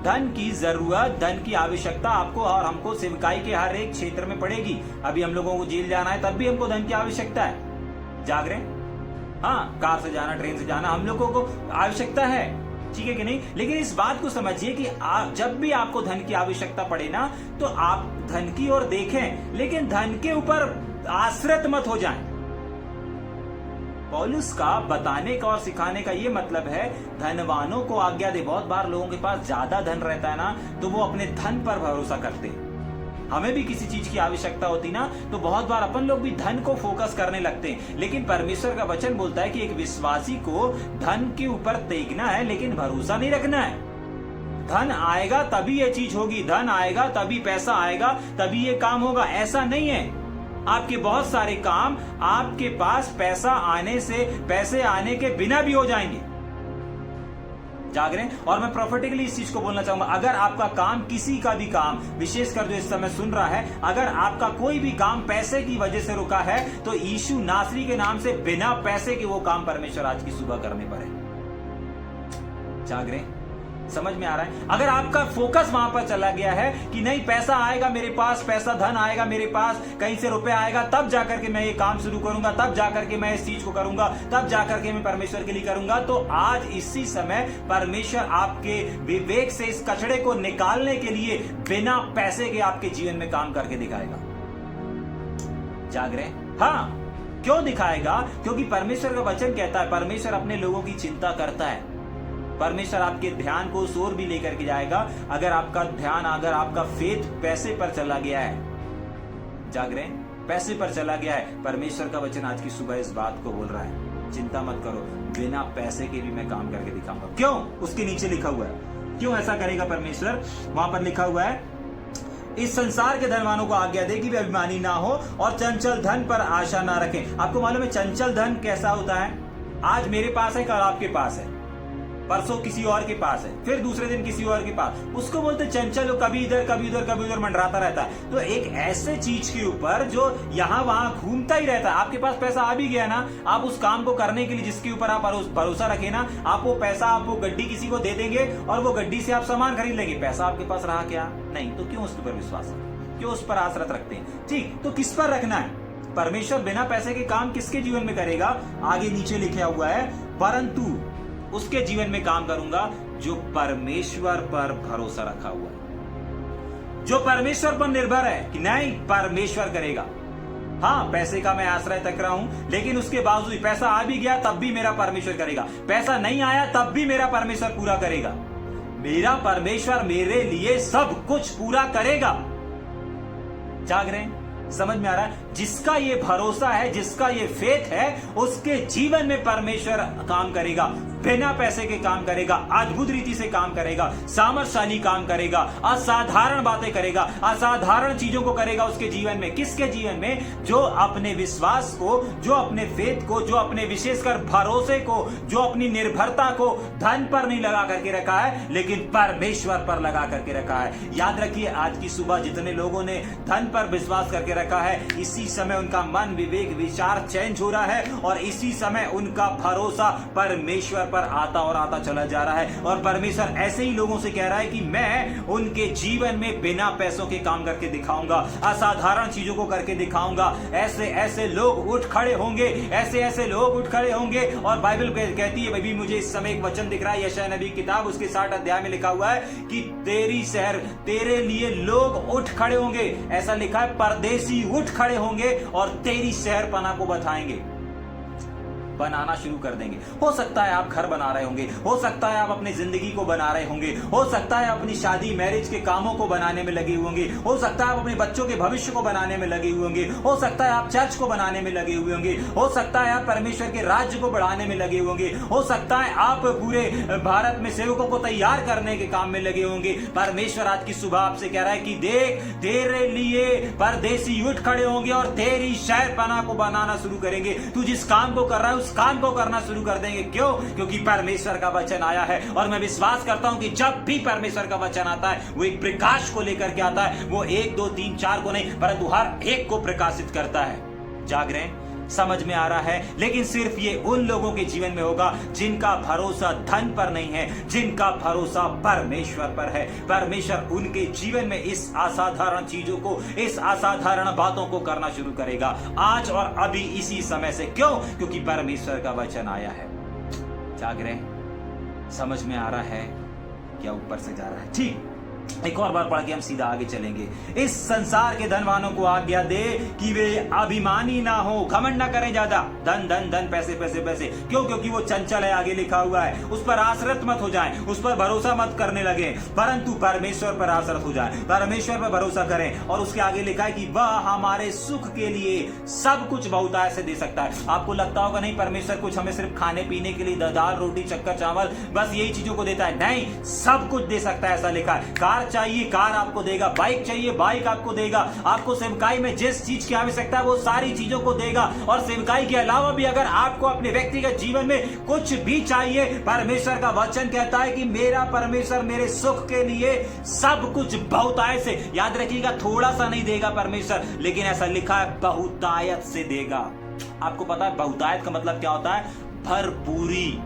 धन की जरूरत, धन की आवश्यकता आपको और हमको सेवकाई के हर एक क्षेत्र में पड़ेगी। अभी हम लोगों को जेल जाना है, तब भी हमको धन की आवश्यकता है। जाग रहे? हाँ, कार से जाना, ट्रेन से जाना, हम लोगों को आवश्यकता है। ठीक है कि नहीं? लेकिन इस बात को समझिए कि जब भी आपको धन की आवश्यकता पड़े ना, तो आप धन की ओर देखें, लेकिन धन के ऊपर आश्रित मत हो जाएं। पौलुस का बताने का और सिखाने का ये मतलब है, धनवानों को आज्ञा दे। बहुत बार लोगों के पास ज्यादा धन रहता है ना, तो वो अपने धन पर भरोसा करते। हमें भी किसी चीज की आवश्यकता होती ना, तो बहुत बार अपन लोग भी धन को फोकस करने लगते हैं। लेकिन परमेश्वर का वचन बोलता है कि एक विश्वासी को धन के ऊपर तेगना है, लेकिन भरोसा नहीं रखना है। धन आएगा तभी ये चीज होगी, धन आएगा तभी पैसा आएगा, तभी ये काम होगा, ऐसा नहीं है। आपके बहुत सारे काम आपके पास पैसा आने से, पैसे आने के बिना भी हो जाएंगे। जाग रहे हैं? और मैं प्रोफेटिकली इस चीज को बोलना चाहूंगा, अगर आपका काम, किसी का भी काम, विशेषकर जो इस समय सुन रहा है, अगर आपका कोई भी काम पैसे की वजह से रुका है, तो यीशु नासरी के नाम से बिना पैसे के वो काम परमेश्वर आज की सुबह करने पर है। जाग रहे हैं? समझ में आ रहा है? अगर आपका फोकस वहां पर चला गया है कि नहीं, पैसा आएगा मेरे पास, पैसा धन आएगा मेरे पास, कहीं से रुपए आएगा, तब जाकर के मैं ये काम शुरू करूंगा, तब जाकर के मैं इस चीज को करूंगा, तब जाकर के मैं परमेश्वर के लिए करूंगा, तो आज इसी समय परमेश्वर आपके विवेक से इस कचड़े को निकालने के लिए बिना पैसे के आपके जीवन में काम करके दिखाएगा। जाग रहे? हाँ, क्यों दिखाएगा? क्योंकि परमेश्वर का वचन कहता है, परमेश्वर अपने लोगों की चिंता करता है। परमेश्वर आपके ध्यान को उस ओर भी लेकर के जाएगा। अगर आपका ध्यान, अगर आपका फेथ पैसे पर चला गया है, जाग रहे हैं, पैसे पर चला गया है, परमेश्वर का वचन आज की सुबह इस बात को बोल रहा है, चिंता मत करो, बिना पैसे के भी मैं काम करके दिखाऊंगा। क्यों? उसके नीचे लिखा हुआ है। क्यों ऐसा करेगा परमेश्वर? वहां पर लिखा हुआ है, इस संसार के धनवानों को आज्ञा दे कि वे अभिमानी ना हो और चंचल धन पर आशा ना रखें। आपको मालूम है चंचल धन कैसा होता है? आज मेरे पास है, कल आपके पास है। परसों किसी और के पास है, फिर दूसरे दिन किसी और के पास, उसको बोलते चंचल, कभी इधर कभी उधर कभी उधर मंडराता रहता है। तो एक ऐसे चीज के ऊपर जो यहाँ वहां घूमता ही रहता है। आपके पास पैसा आ भी गया ना, आप उस काम को करने के लिए जिसके ऊपर आप भरोसा रखे ना, आप वो पैसा, आप वो गड्डी किसी को दे देंगे और वो गड्डी से आप सामान खरीद लेंगे। पैसा आपके पास रहा क्या? नहीं। तो क्यों उसके ऊपर विश्वास रखते, क्यों उस पर आश्रत रखते हैं? ठीक, तो किस पर रखना है? परमेश्वर बिना पैसे के काम किसके जीवन में करेगा? आगे नीचे लिखा हुआ है, परंतु उसके जीवन में काम करूंगा जो परमेश्वर पर भरोसा रखा हुआ है, जो परमेश्वर पर निर्भर है कि नहीं परमेश्वर करेगा। हाँ, पैसे का मैं आश्रय तक रहा हूं, लेकिन उसके बावजूद पैसा आ भी गया तब भी मेरा परमेश्वर करेगा, पैसा नहीं आया तब भी मेरा परमेश्वर पूरा करेगा। मेरा परमेश्वर मेरे लिए सब कुछ पूरा करेगा। जाग रहे हैं? समझ में आ रहा है? जिसका ये भरोसा है, जिसका ये फेथ है, उसके जीवन में परमेश्वर काम करेगा, बिना पैसे के काम करेगा, अद्भुत रीति से काम करेगा, सामर्थशाली काम करेगा, असाधारण बातें करेगा, असाधारण चीजों को करेगा उसके जीवन में। किसके जीवन में? जो अपने विश्वास को, जो अपने फेथ को, जो अपने विशेषकर भरोसे को, जो अपनी निर्भरता को धन पर नहीं लगा करके रखा है, लेकिन परमेश्वर पर लगा करके रखा है। याद रखिए, आज की सुबह जितने लोगों ने धन पर विश्वास करके रखा है, इसी समय उनका मन, विवेक, विचार चेंज हो रहा है और इसी समय उनका भरोसा परमेश्वर पर आता और आता चला जा रहा है। और परमेश्वर ऐसे ही लोगों से कह रहा है कि मैं उनके जीवन में बिना पैसों के काम करके दिखाऊंगा, असाधारण चीजों को करके दिखाऊंगा। ऐसे ऐसे लोग उठ खड़े होंगे, ऐसे ऐसे लोग उठ खड़े होंगे। और बाइबल कहती है, भाई मुझे इस समय एक वचन दिख रहा है, यशायाह नबी की किताब उसके 60 अध्याय में लिखा हुआ है कि तेरी शहर, तेरे लिए लोग उठ खड़े होंगे। ऐसा लिखा है, परदेसी उठ खड़े होंगे और तेरी शहरपना को बताएंगे, बनाना शुरू कर देंगे। हो सकता है आप घर बना रहे होंगे, हो सकता है आप अपनी जिंदगी को बना रहे होंगे, हो सकता है अपनी शादी मैरिज के कामों को बनाने में लगे होंगे, हो सकता है आप अपने बच्चों के भविष्य को बनाने में लगे हुए होंगे, हो सकता है आप चर्च को बनाने में लगे हुए होंगे, हो सकता है आप परमेश्वर के राज्य को बढ़ाने में लगे होंगे, हो सकता है आप पूरे भारत में सेवकों को तैयार करने के काम में लगे होंगे। परमेश्वर आज की सुबह आपसे कह रहा है कि देख, तेरे लिए परदेसी उठ खड़े होंगे और तेरी शहरपना को बनाना शुरू करेंगे। तू जिस काम को कर रहा है काम को करना शुरू कर देंगे। क्यों? क्योंकि परमेश्वर का वचन आया है। और मैं विश्वास करता हूं कि जब भी परमेश्वर का वचन आता है, वो एक प्रकाश को लेकर के आता है। वो 1 2 3 4 को नहीं, परंतु हर एक को प्रकाशित करता है। जाग रहे हैं? समझ में आ रहा है? लेकिन सिर्फ ये उन लोगों के जीवन में होगा जिनका भरोसा धन पर नहीं है, जिनका भरोसा परमेश्वर पर है। परमेश्वर उनके जीवन में इस असाधारण चीजों को, इस असाधारण बातों को करना शुरू करेगा आज और अभी, इसी समय से। क्यों? क्योंकि परमेश्वर का वचन आया है। जाग रहे हैं? समझ में आ रहा है? क्या ऊपर से जा रहा है? ठीक, एक और बार पढ़ के हम सीधा आगे चलेंगे। इस संसार के धनवानों को आज्ञा दे कि वे अभिमानी ना हो, घमंड ना करें ज्यादा। धन धन धन, पैसे पैसे पैसे। क्यों? क्योंकि वो चंचल है, आगे लिखा हुआ है। उस पर आश्रित मत हो जाएं, उस पर भरोसा मत करने लगे, परंतु परमेश्वर पर आश्रित हो जाएं, परमेश्वर पर भरोसा करें। और उसके आगे लिखा है कि वह हमारे सुख के लिए सब कुछ बहुतायत से दे सकता है। आपको लगता होगा नहीं, परमेश्वर कुछ हमें सिर्फ खाने पीने के लिए दाल रोटी चक्कर चावल बस यही चीजों को देता है। नहीं, सब कुछ दे सकता है। ऐसा लिखा है। कार चाहिए, कार आपको देगा, बाइक चाहिए, बाइक आपको देगा, आपको सेवकाई में जिस चीज की आवश्यकता है वो सारी चीजों को देगा। और सेवकाई के अलावा भी अगर आपको अपने व्यक्तिगत जीवन में कुछ भी चाहिए, परमेश्वर का वचन कहता है कि मेरा परमेश्वर मेरे सुख के लिए सब कुछ बहुतायत से, याद रखिएगा, थोड़ा सा नहीं देगा परमेश्वर, लेकिन ऐसा लिखा है बहुतायत से देगा। आपको पता है बहुतायत का मतलब क्या होता है? भरपूरी।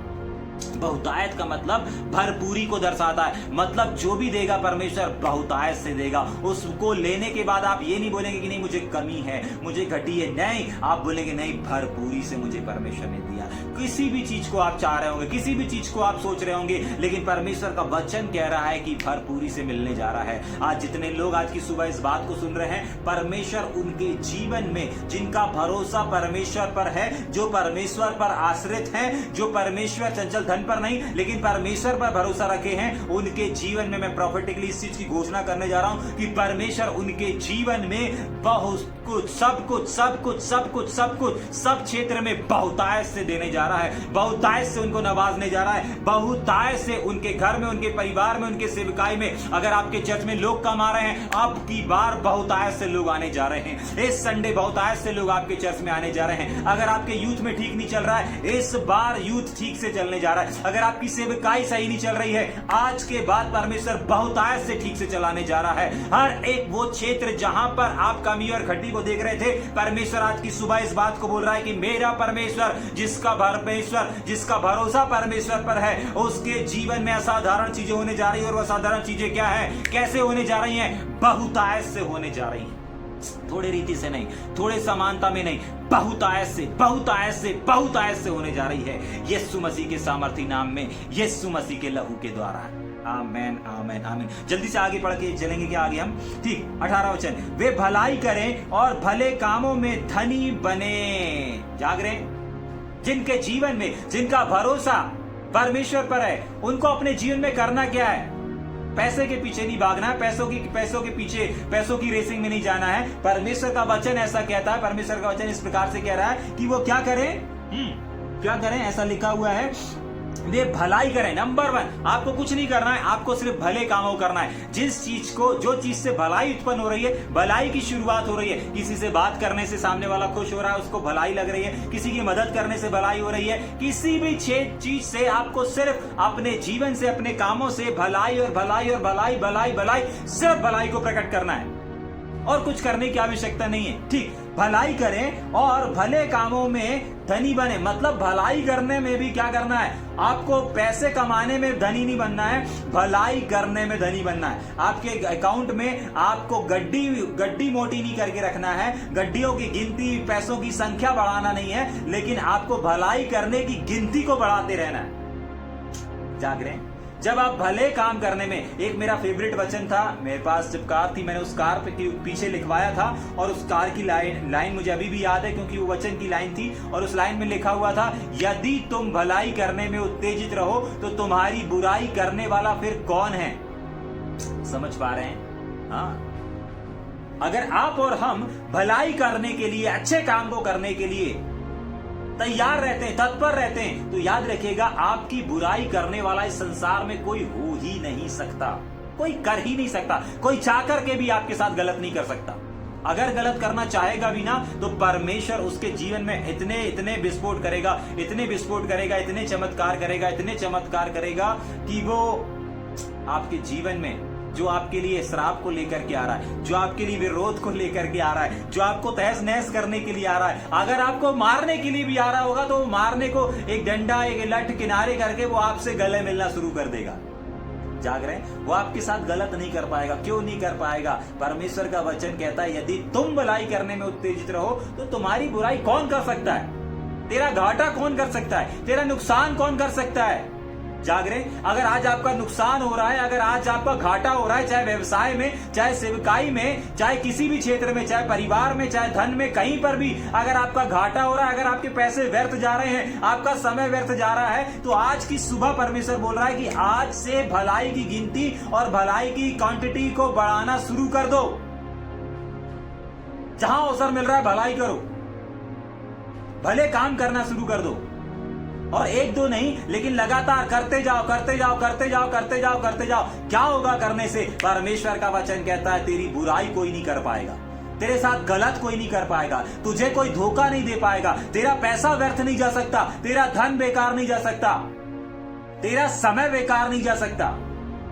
बहुतायत का मतलब भरपूरी को दर्शाता है। मतलब जो भी देगा परमेश्वर बहुतायत से देगा। उसको लेने के बाद आप ये नहीं बोलेंगे कि नहीं मुझे कमी है, मुझे घटी है। नहीं, आप बोलेंगे नहीं, भरपूरी से मुझे परमेश्वर ने दिया। किसी भी चीज को आप चाह रहे होंगे, किसी भी चीज को आप सोच रहे होंगे, लेकिन परमेश्वर का वचन कह रहा है कि भरपूरी से मिलने जा रहा है। आज जितने लोग आज की सुबह इस बात को सुन रहे हैं, परमेश्वर उनके जीवन में, जिनका भरोसा परमेश्वर पर है, जो परमेश्वर पर आश्रित है, जो परमेश्वर चंचल धन पर नहीं लेकिन परमेश्वर पर भरोसा रखे हैं, उनके जीवन में मैं प्रॉफिटिकली इस चीज की घोषणा करने जा रहा हूं कि परमेश्वर उनके जीवन में बहुत कुछ, सब कुछ, सब कुछ, सब कुछ, सब कुछ, सब क्षेत्र में बहुतायत से देने जा रहा है। बहुतायत से उनको नवाजने जा रहा है। बहुतायत से उनके घर में, उनके परिवार में, उनके सेवकाई में। अगर आपके चर्च में लोग कम आ रहे हैं, अब की बार बहुतायत से लोग आने जा रहे हैं। इस संडे बहुतायत से लोग आपके चर्च में आने जा रहे हैं। अगर आपके यूथ में ठीक नहीं चल रहा है, इस बार यूथ ठीक से चलने जा रहा है। अगर आपकी सेवकाई सही नहीं चल रही है, आज के बाद परमेश्वर बहुतायत से ठीक से चलाने जा रहा है। हर एक वो क्षेत्र जहां पर आप कमी और घटी को देख रहे थे, परमेश्वर आज की सुबह इस बात को बोल रहा है कि मेरा परमेश्वर, जिसका भरोसा परमेश्वर पर है, उसके जीवन में असाधारण चीजें होने जा रही है। और वो असाधारण चीजें क्या है, कैसे होने जा रही हैं? बहुतायत से होने जा रही हैं। थोड़े रीति से नहीं, थोड़े समानता में नहीं, बहुतायत से होने जा रही है, यीशु मसीह के सामर्थी नाम में, यीशु मसीह के लहू के द्वारा। आमेन, आमेन, आमेन। जल्दी से आगे पढ़ के चलेंगे क्या आगे हम? ठीक, 18 वचन, वे भलाई करें और भले कामों में धनी बने। जाग रहे? जिनके जीवन में, जिनका भरोसा परमेश्वर पर है, उनको अपने जीवन में करना क्या है? पैसे के पीछे नहीं भागना है, पैसों के पीछे, पैसों की रेसिंग में नहीं जाना है। परमेश्वर का वचन ऐसा कहता है, परमेश्वर का वचन इस प्रकार से कह रहा है कि वो क्या करें? क्या करें? ऐसा लिखा हुआ है, वे भलाई करें। नंबर 1, आपको कुछ नहीं करना है, आपको सिर्फ भले कामों करना है। जो चीज से भलाई उत्पन्न हो रही है, भलाई की शुरुआत हो रही है, किसी से बात करने से सामने वाला खुश हो रहा है, उसको भलाई लग रही है, किसी की मदद करने से भलाई हो रही है, किसी भी चीज से आपको सिर्फ अपने जीवन से, अपने कामों से भलाई और भलाई और भलाई, सिर्फ भलाई को प्रकट करना है और कुछ करने की आवश्यकता नहीं है। ठीक, भलाई करें और भले कामों में धनी बने। मतलब भलाई करने में भी क्या करना है? आपको पैसे कमाने में धनी नहीं बनना है, भलाई करने में धनी बनना है। आपके अकाउंट में आपको गड्डी मोटी नहीं करके रखना है, गड्डियों की गिनती, पैसों की संख्या बढ़ाना नहीं है, लेकिन आपको भलाई करने की गिनती को बढ़ाते रहना है। जाग रहे हैं? जब आप भले काम करने में, एक मेरा फेवरेट वचन था, मेरे पास जब कार थी, मैंने उस कार पे पीछे लिखवाया था, और उस कार की लाइन मुझे अभी भी याद है, क्योंकि वो वचन की लाइन थी। और उस लाइन में लिखा हुआ था, यदि तुम भलाई करने में उत्तेजित रहो तो तुम्हारी बुराई करने वाला फिर कौन है? समझ पा रहे हैं? हाँ, अगर आप और हम भलाई करने के लिए, अच्छे काम को करने के लिए तैयार रहते हैं, तत्पर रहते हैं, तो याद रखिएगा, आपकी बुराई करने वाला इस संसार में कोई हो ही नहीं सकता, कोई कर ही नहीं सकता, कोई चाह करके भी आपके साथ गलत नहीं कर सकता। अगर गलत करना चाहेगा भी ना, तो परमेश्वर उसके जीवन में इतने विस्फोट करेगा, इतने चमत्कार करेगा कि वो आपके जीवन में, जो आपके लिए श्राप को लेकर के आ रहा है, जो आपके लिए विरोध को लेकर के आ रहा है, जो आपको तहस नहस करने के लिए आ रहा है, अगर आपको मारने के लिए भी आ रहा होगा, तो मारने को एक डंडा, एक लठ किनारे करके वो आपसे गले मिलना शुरू कर देगा। जाग रहे हैं? वो आपके साथ गलत नहीं कर पाएगा। क्यों नहीं कर पाएगा? परमेश्वर का वचन कहता है, यदि तुम भलाई करने में उत्तेजित रहो तो तुम्हारी बुराई कौन कर सकता है? तेरा घाटा कौन कर सकता है? तेरा नुकसान कौन कर सकता है? जाग रहे? अगर आज आपका नुकसान हो रहा है, अगर आज आपका घाटा हो रहा है, चाहे व्यवसाय में, चाहे सेवकाई में, चाहे किसी भी क्षेत्र में, चाहे परिवार में, चाहे धन में, कहीं पर भी अगर आपका घाटा हो रहा है, अगर आपके पैसे व्यर्थ जा रहे हैं, आपका समय व्यर्थ जा रहा है, तो आज की सुबह परमेश्वर बोल रहा है कि आज से भलाई की गिनती और भलाई की क्वांटिटी को बढ़ाना शुरू कर दो। जहां अवसर मिल रहा है, भलाई करो, भले काम करना शुरू कर दो। और एक दो नहीं, लेकिन लगातार करते जाओ। क्या होगा करने से? परमेश्वर का वचन कहता है, तेरी बुराई कोई नहीं कर पाएगा, तेरे साथ गलत कोई नहीं कर पाएगा, तुझे कोई धोखा नहीं दे पाएगा, तेरा पैसा व्यर्थ नहीं जा सकता, तेरा धन बेकार नहीं जा सकता, तेरा समय बेकार नहीं जा सकता।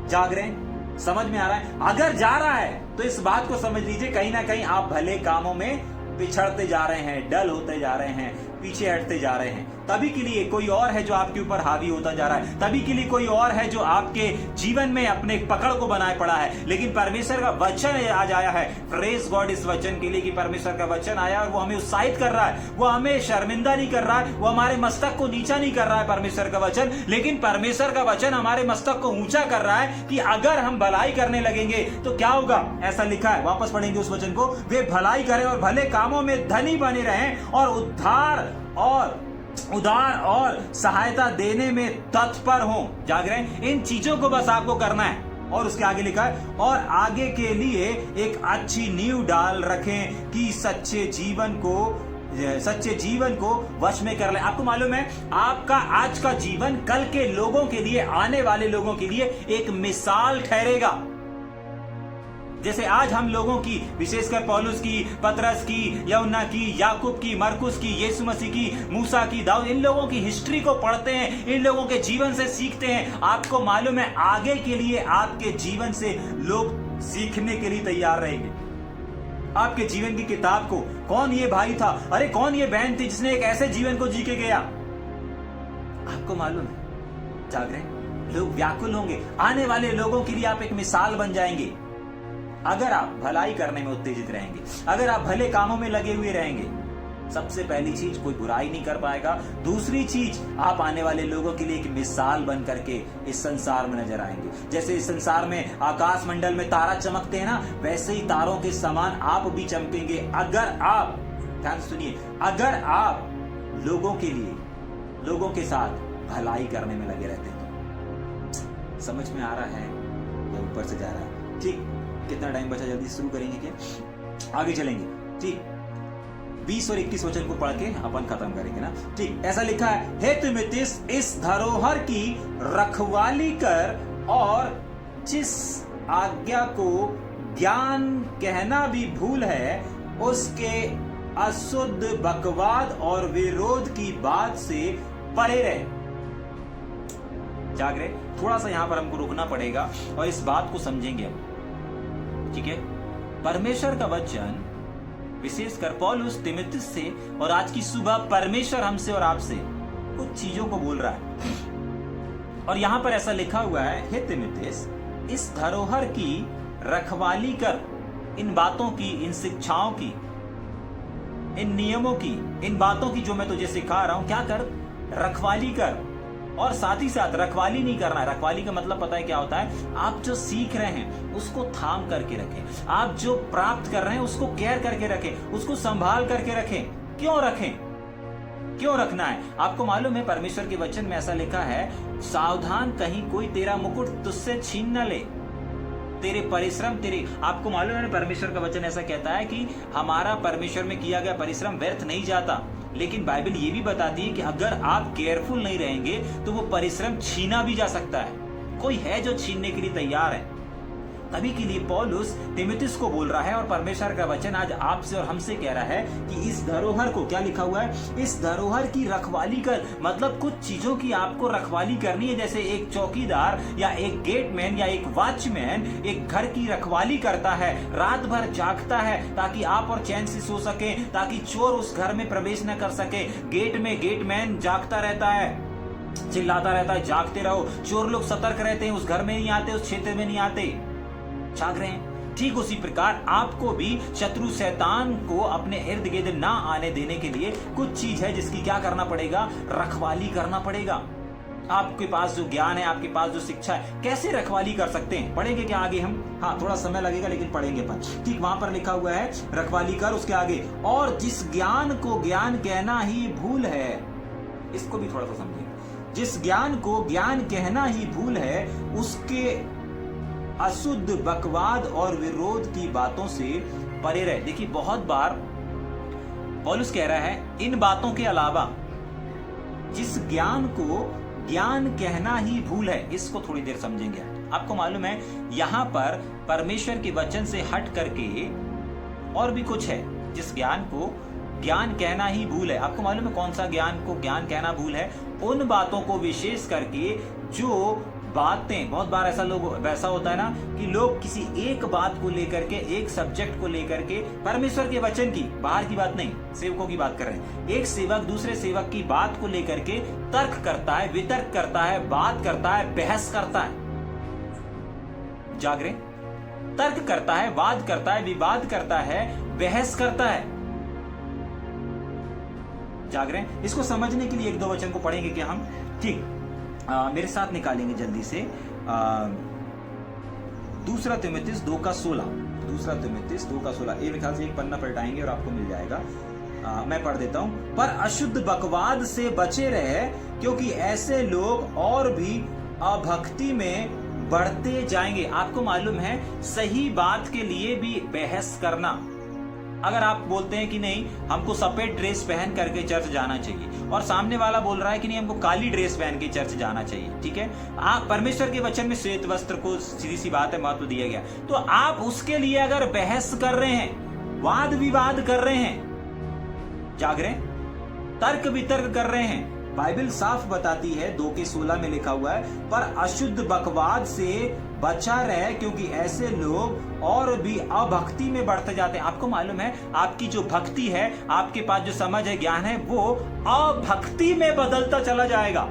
जाग रहे हैं? समझ में आ रहा है? अगर जा रहा है तो इस बात को समझ लीजिए, कहीं ना कहीं आप भले कामों में पिछड़ते जा रहे हैं, डल होते जा रहे हैं, पीछे हटते जा रहे हैं। तभी के लिए कोई और है जो आपके ऊपर हावी होता जा रहा है, तभी के लिए कोई और है जो आपके जीवन में अपने पकड़ को बनाए पड़ा है। लेकिन परमेश्वर का वचन आज आया है, प्रेज गॉड इस वचन के लिए कि परमेश्वर का वचन आया और वो हमें उत्साहित कर रहा है, वो हमें शर्मिंदा नहीं कर रहा है, वो हमारे मस्तक को नीचा नहीं कर रहा है परमेश्वर का वचन, लेकिन परमेश्वर का वचन हमारे मस्तक को ऊंचा कर रहा है कि अगर हम भलाई करने लगेंगे तो क्या होगा। ऐसा लिखा है, वापस पढ़ेंगे उस वचन को, वे भलाई करें और भले कामों में धनी बने रहें और उदार और सहायता देने में तत्पर हो। जाग रहे हैं? इन चीजों को बस आपको करना है। और उसके आगे लिखा है, और आगे के लिए एक अच्छी नींव डाल रखें कि सच्चे जीवन को वश में कर ले। आपको मालूम है, आपका आज का जीवन कल के लोगों के लिए, आने वाले लोगों के लिए एक मिसाल ठहरेगा। जैसे आज हम लोगों की, विशेषकर पौलुस की, पतरस की, यूहन्ना की, याकूब की, मरकुस की, यीशु मसीह की, मूसा की, दाऊद, इन लोगों की हिस्ट्री को पढ़ते हैं, इन लोगों के जीवन से सीखते हैं। आपको मालूम है आगे के लिए आपके जीवन से लोग सीखने के लिए तैयार रहेंगे। आपके जीवन की किताब को, कौन ये भाई था, अरे कौन ये बहन थी जिसने एक ऐसे जीवन को जी के गया, आपको मालूम है। जाग रहे लोग व्याकुल होंगे, आने वाले लोगों के लिए आप एक मिसाल बन जाएंगे अगर आप भलाई करने में उत्तेजित रहेंगे, अगर आप भले कामों में लगे हुए रहेंगे। सबसे पहली चीज, कोई बुराई नहीं कर पाएगा। दूसरी चीज, आप आने वाले लोगों के लिए एक मिसाल बन करके इस संसार में नजर आएंगे। जैसे इस संसार में आकाश मंडल में तारा चमकते हैं ना, वैसे ही तारों के समान आप भी चमकेंगे अगर आप, ध्यान सुनिए, अगर आप लोगों के लिए, लोगों के साथ भलाई करने में लगे रहते हैं। समझ में आ रहा है या ऊपर से जा रहा है? ठीक, कितना टाइम बचा, जल्दी शुरू करेंगे क्या, आगे चलेंगे? ठीक, 20 और 21 वचन को पढ़ के अपन खत्म करेंगे ना। ठीक, ऐसा लिखा है, हे तीमुथियुस, इस धरोहर की रखवाली कर और जिस आज्ञा को ज्ञान कहना भी भूल है, उसके अशुद्ध बकवाद और विरोध की बात से परे रहे। जाग रहे? थोड़ा सा यहां पर हमको रुकना पड़ेगा और इस बात को समझेंगे हम। ठीक है, परमेश्वर का वचन विशेषकर पौलुस तीमुथियुस से, और आज की सुबह परमेश्वर हमसे और आपसे कुछ चीजों को बोल रहा है। और यहां पर ऐसा लिखा हुआ है, हे तीमुथियुस, इस धरोहर की रखवाली कर, इन बातों की, इन शिक्षाओं की, इन नियमों की, इन बातों की जो मैं तुझे सिखा रहा हूं, क्या कर, रखवाली कर। और साथ ही साथ रखवाली नहीं करना है। रखवाली का मतलब पता है क्या होता है? आप जो सीख रहे हैं उसको थाम करके रखें, आप जो प्राप्त कर रहे हैं उसको केयर करके रखें, उसको संभाल करके रखें। क्यों रखें? क्यों रखना है? आपको मालूम है परमेश्वर के वचन में ऐसा लिखा है, सावधान कहीं कोई तेरा मुकुट तुझसे छीन न ले, तेरे परिश्रम, तेरे, आपको मालूम है परमेश्वर का वचन ऐसा कहता है कि हमारा परमेश्वर में किया गया परिश्रम व्यर्थ नहीं जाता। लेकिन बाइबल ये भी बताती है कि अगर आप केयरफुल नहीं रहेंगे तो वो परिश्रम छीना भी जा सकता है। कोई है जो छीनने के लिए तैयार है। तभी के लिए पौलुस तीमुथियुस को बोल रहा है और परमेश्वर का वचन आज आपसे और हमसे कह रहा है कि इस धरोहर को, क्या लिखा हुआ है, इस धरोहर की रखवाली कर। मतलब कुछ चीजों की आपको रखवाली करनी है। जैसे एक चौकीदार या एक गेटमैन या एक वॉचमैन एक घर की रखवाली करता है, रात भर जागता है ताकि आप और चैन से सो सके, ताकि चोर उस घर में प्रवेश न कर सके। गेट में गेटमैन जागता रहता है, चिल्लाता रहता है, जागते रहो। चोर लोग सतर्क रहते हैं, उस घर में नहीं आते, उस क्षेत्र में नहीं आते। जाग रहे हैं? ठीक उसी प्रकार आपको भी शत्रु शैतान को अपने इर्द गिर्द ना आने देने के लिए कुछ चीज है जिसकी क्या करना पड़ेगा, रखवाली करना पड़ेगा। आपके पास जो ज्ञान है, आपके पास जो शिक्षा है, कैसे रखवाली कर सकते हैं, पढ़ेंगे क्या आगे हम? हाँ, थोड़ा समय लगेगा लेकिन पढ़ेंगे अपन। ठीक, वहां पर लिखा हुआ है रखवाली कर, उसके आगे, और जिस ज्ञान को ज्ञान कहना ही भूल है, इसको भी थोड़ा सा समझेंगे। जिस ज्ञान को ज्ञान कहना ही भूल है, उसके अशुद्ध बकवाद और विरोध की बातों से परे रहे। देखिए, बहुत बार पौलुस कह रहा है इन बातों के अलावा जिस ज्ञान को ज्ञान कहना ही भूल है, इसको थोड़ी देर समझेंगे। आपको मालूम है यहां पर परमेश्वर के वचन से हट करके और भी कुछ है जिस ज्ञान को ज्ञान कहना ही भूल है। आपको मालूम है कौन सा ज्ञान को ज्ञान कहना भूल है? उन बातों को विशेष करके जो बातें, बहुत बार ऐसा वैसा होता है ना कि लोग किसी एक बात को लेकर के, एक सब्जेक्ट को लेकर के, परमेश्वर के वचन की, बाहर की बात नहीं, सेवकों की बात कर रहे हैं, एक सेवक दूसरे सेवक की बात को लेकर के तर्क करता है, वितर्क करता है, बात करता है, बहस करता है। जाग रहे? तर्क करता है, वाद करता है, विवाद करता है, बहस करता है। जाग रहे हैं? इसको समझने के लिए एक दो वचन को पढ़ेंगे क्या हम? ठीक, मेरे साथ निकालेंगे जल्दी से। दूसरा तीमुथियुस 2:16, दूसरा तीमुथियुस 2:16, ये ख्याल से एक पन्ना पलटाएंगे और आपको मिल जाएगा। मैं पढ़ देता हूं। पर अशुद्ध बकवाद से बचे रहे, क्योंकि ऐसे लोग और भी अभक्ति में बढ़ते जाएंगे। आपको मालूम है सही बात के लिए भी बहस करना, अगर आप बोलते हैं कि नहीं हमको सफेद ड्रेस पहन करके चर्च जाना चाहिए और सामने वाला बोल रहा है कि नहीं हमको काली ड्रेस पहन के चर्च जाना चाहिए, ठीक है, आप परमेश्वर के वचन में श्वेत वस्त्र को सीधी सी बात है महत्व दिया गया, तो आप उसके लिए अगर बहस कर रहे हैं, वाद विवाद कर रहे हैं, जाग रहे हैं, तर्क वितर्क कर रहे हैं, बाइबल साफ बताती है 2:16 में लिखा हुआ है, पर अशुद्ध बकवाद से बचा रहे क्योंकि ऐसे लोग और भी अभक्ति में बढ़ते जाते हैं। आपको मालूम है आपकी जो भक्ति है, आपके पास जो समझ है, ज्ञान है, वो अभक्ति में बदलता चला जाएगा।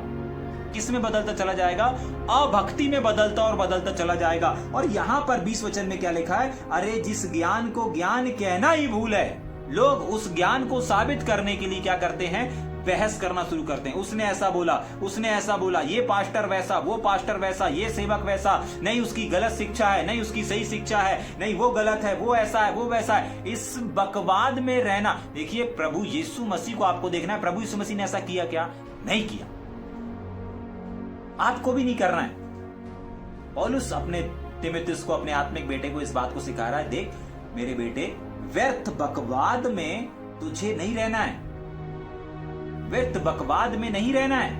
किस में बदलता चला जाएगा? अभक्ति में बदलता और बदलता चला जाएगा। और यहां पर 20 वचन में क्या लिखा है? अरे जिस ज्ञान को ज्ञान कहना ही भूल है, लोग उस ज्ञान को साबित करने के लिए क्या करते हैं? बहस करना शुरू करते हैं। उसने ऐसा बोला, उसने ऐसा बोला, ये पास्टर वैसा, वो पास्टर वैसा, ये सेवक वैसा, नहीं उसकी गलत शिक्षा है, नहीं उसकी सही शिक्षा है, नहीं वो गलत है, वो ऐसा है, वो वैसा है। इस बकवाद में रहना। देखिए प्रभु यीशु मसीह को आपको देखना है, प्रभु यीशु मसीह ने ऐसा किया क्या? नहीं किया। आपको भी नहीं करना है। पौलुस अपने तीमुथियुस को, अपने आत्मिक बेटे को इस बात को सिखा रहा है, देख मेरे बेटे, व्यर्थ बकवाद में तुझे नहीं रहना है, व्यर्थ बकवाद में नहीं रहना है।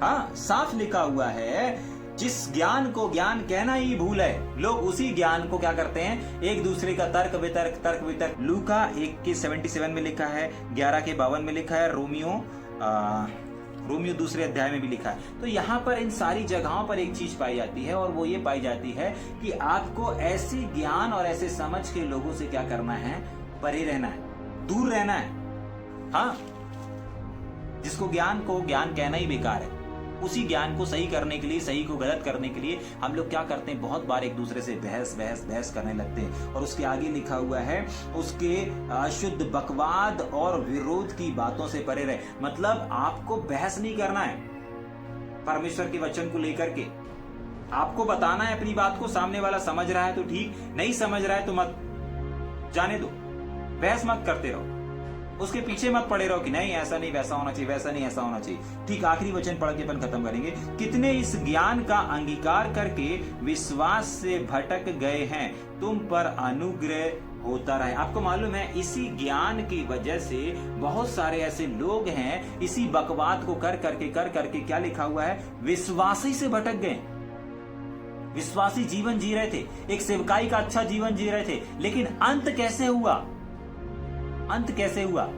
हाँ, साफ लिखा हुआ है, जिस ज्ञान को ज्ञान कहना ही भूल है, लोग उसी ज्ञान को क्या करते हैं? एक दूसरे का तर्क वितर्क। लूका 1:77 में लिखा है, 11:52 में लिखा है, रोमियो 2 अध्याय में भी लिखा है। तो यहाँ पर इन सारी जगहों पर एक चीज पाई जाती है, और वो ये पाई जाती है कि आपको ऐसी ज्ञान और ऐसे समझ के लोगों से क्या करना है? परे रहना है, दूर रहना है। हाँ, जिसको ज्ञान को ज्ञान कहना ही बेकार है, उसी ज्ञान को सही करने के लिए, सही को गलत करने के लिए हम लोग क्या करते हैं? बहुत बार एक दूसरे से बहस करने लगते हैं। और उसके आगे लिखा हुआ है, उसके अशुद्ध बकवाद और विरोध की बातों से परे रहे। मतलब आपको बहस नहीं करना है परमेश्वर के वचन को लेकर के। आपको बताना है अपनी बात को, सामने वाला समझ रहा है तो ठीक, नहीं समझ रहा है तो मत, जाने दो, बहस मत करते रहो, उसके पीछे मत पड़े रहो कि नहीं ऐसा नहीं वैसा होना चाहिए, वैसा नहीं ऐसा होना चाहिए। ठीक, आखिरी वचन पढ़ के अपन खत्म करेंगे। कितने इस ज्ञान का अंगीकार करके विश्वास से भटक गए हैं, तुम पर अनुग्रह होता रहे। आपको मालूम है इसी ज्ञान की वजह से बहुत सारे ऐसे लोग हैं, इसी बकवाद को कर करके क्या लिखा हुआ है? विश्वासी से भटक गए। विश्वासी जीवन जी रहे थे, एक सेवकाई का अच्छा जीवन जी रहे थे, लेकिन अंत कैसे हुआ? अंत कैसे हुआ?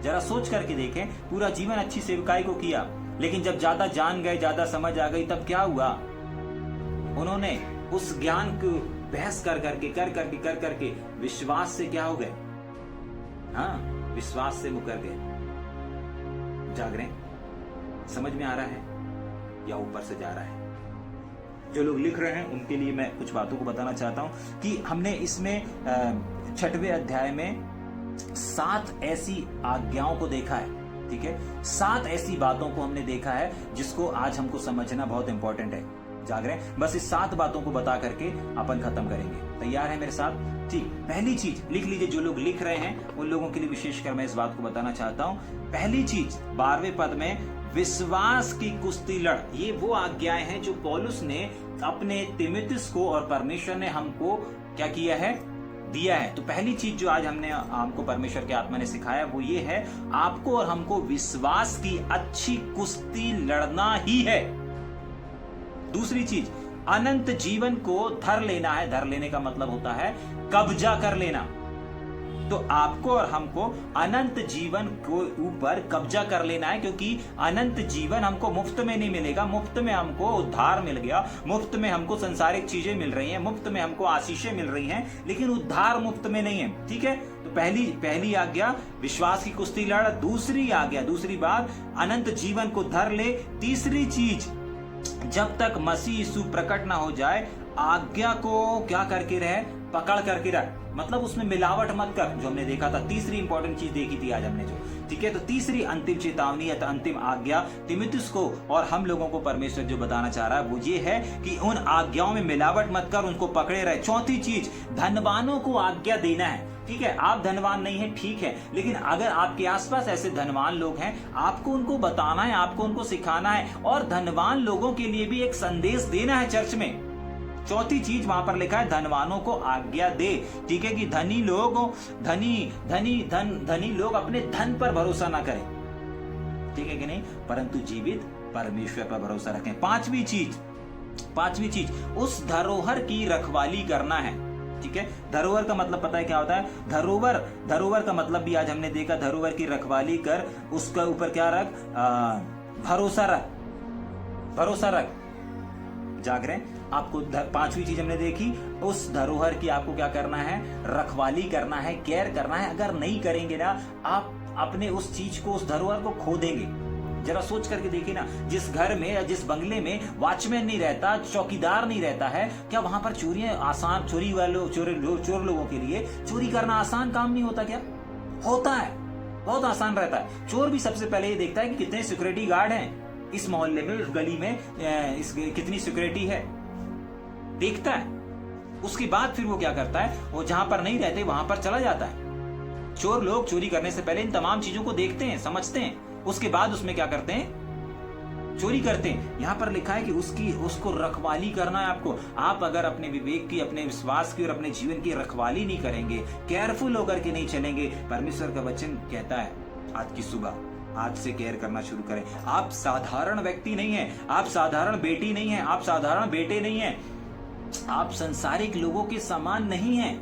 जरा सोच करके देखें। पूरा जीवन अच्छी सेवकाई को किया, लेकिन जब ज्यादा जान गए, ज्यादा समझ आ गई, तब क्या हुआ? उन्होंने उस ज्ञान को बहस कर करके विश्वास से क्या हो गए? हाँ, विश्वास से मुकर गए। जाग रहे हैं? समझ में आ रहा है या ऊपर से जा रहा है? जो लोग लिख रहे हैं उनके लिए मैं कुछ बातों को बताना चाहता हूं कि हमने इसमें 6वें अध्याय में 7 ऐसी आज्ञाओं को देखा है। ठीक है, 7 ऐसी बातों को हमने देखा है जिसको आज हमको समझना बहुत इंपॉर्टेंट है। जाग रहे हैं? बस इस 7 बातों को बता करके अपन खत्म करेंगे। तैयार है मेरे साथ? ठीक, पहली चीज लिख लीजिए। जो लोग लिख रहे हैं उन लोगों के लिए विशेषकर मैं इस बात को बताना चाहता हूं। पहली चीज 12वें पद में, विश्वास की कुश्ती लड़। ये वो आज्ञाएं हैं जो पौलुस ने अपने तीमुथियुस को और परमेश्वर ने हमको क्या किया है? दिया है। तो पहली चीज जो आज हमको परमेश्वर के आत्मा ने सिखाया वो ये है, आपको और हमको विश्वास की अच्छी कुश्ती लड़ना ही है। दूसरी चीज, अनंत जीवन को धर लेना है। धर लेने का मतलब होता है कब्जा कर लेना। तो आपको और हमको अनंत जीवन को ऊपर कब्जा कर लेना है, क्योंकि अनंत जीवन हमको मुफ्त में नहीं मिलेगा। मुफ्त में हमको उद्धार मिल गया, मुफ्त में हमको संसारिक चीजें मिल रही हैं, मुफ्त में हमको आशीषें मिल रही हैं, लेकिन उद्धार मुफ्त में नहीं है। ठीक है, तो पहली आज्ञा विश्वास की कुश्ती लड़। दूसरी आज्ञा, दूसरी बात, अनंत जीवन को धर ले। तीसरी चीज, जब तक मसीह यीशु प्रकट ना हो जाए आज्ञा को क्या करके रहे? पकड़ करके रहे। मतलब उसमें मिलावट मत कर, जो हमने देखा था। तीसरी इंपॉर्टेंट चीज देखी थी आज हमने जो। ठीक है, तो तीसरी अंतिम चेतावनी या अंतिम आज्ञा तीमुथियुस को और हम लोगों को परमेश्वर जो बताना चाह रहा है वो ये है कि उन आज्ञाओं में मिलावट मत कर, उनको पकड़े रहे। चौथी चीज, धनवानों को आज्ञा देना है। ठीक है, आप धनवान नहीं है, ठीक है, लेकिन अगर आपके आसपास ऐसे धनवान लोग हैं, आपको उनको बताना है, आपको उनको सिखाना है, और धनवान लोगों के लिए भी एक संदेश देना है चर्च में। चौथी चीज वहां पर लिखा है धनवानों को आज्ञा दे। ठीक है कि धनी लोग अपने धन पर भरोसा ना करें, ठीक है कि नहीं, परंतु जीवित परमेश्वर पर भरोसा रखें। पांचवी चीज उस धरोहर की रखवाली करना है। ठीक है, धरोहर का मतलब पता है क्या होता है? धरोहर का मतलब भी आज हमने देखा, धरोहर की रखवाली कर, उसका ऊपर क्या रख, भरोसा रख। जाग रहे हैं? आपको पांचवी चीज हमने देखी, उस धरोहर की आपको क्या करना है? रखवाली करना है, केयर करना है। अगर नहीं करेंगे ना, आप अपने उस चीज को, उस धरोहर को खो देंगे। जरा सोच करके देखिए ना, जिस घर में या जिस बंगले में वॉचमैन नहीं रहता, चौकीदार नहीं रहता है, क्या वहां पर चोरियां आसान, चोर लोगों के लिए चोरी करना आसान काम नहीं होता? क्या होता है, बहुत आसान रहता है। चोर भी सबसे पहले ये देखता है कि कितने सिक्योरिटी गार्ड हैं इस मोहल्ले में, इस गली में, कितनी सिक्योरिटी है, देखता है। उसके बाद फिर वो क्या करता है, वो जहां पर नहीं रहते वहां पर चला जाता है। चोर लोग चोरी करने से पहले इन तमाम चीजों को देखते हैं, समझते हैं, उसके बाद उसमें क्या करते हैं? चोरी करते हैं। यहां पर लिखा है कि उसको रखवाली करना है आपको। आप अगर अपने विवेक की, अपने विश्वास की और अपने जीवन की रखवाली नहीं करेंगे, केयरफुल होकर के नहीं चलेंगे, परमेश्वर का वचन कहता है आज की सुबह, आज से केयर करना शुरू करें। आप साधारण व्यक्ति नहीं है, आप साधारण बेटी नहीं है, आप साधारण बेटे नहीं है, आप संसारिक लोगों के समान नहीं हैं।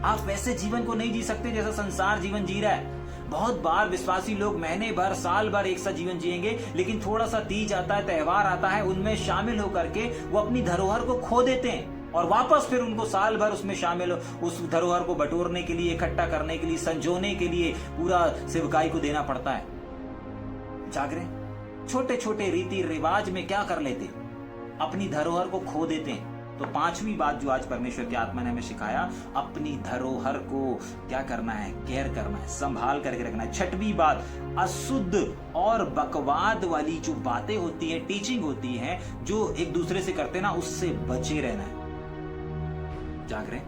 आप वैसे जीवन को नहीं जी सकते जैसा संसार जीवन जी रहा है। बहुत बार विश्वासी लोग महीने भर, साल भर एक सा जीवन जिएंगे, लेकिन थोड़ा सा तीज आता है, त्योहार आता है, उनमें शामिल होकर के वो अपनी धरोहर को खो देते हैं और वापस फिर उनको साल भर उसमें शामिल हो, उस धरोहर को बटोरने के लिए, इकट्ठा करने के लिए, संजोने के लिए पूरा सेवकाई को देना पड़ता है। जागरे छोटे छोटे रीति रिवाज में क्या कर लेते, अपनी धरोहर को खो देते हैं। तो पांचवी बात जो आज परमेश्वर की आत्मा ने हमें सिखाया, अपनी धरोहर को क्या करना है? केयर करना है, संभाल करके रखना है। छठवीं बात, अशुद्ध और बकवाद वाली जो बातें होती है, टीचिंग होती है, जो एक दूसरे से करते ना, उससे बचे रहना है। जाग रहे,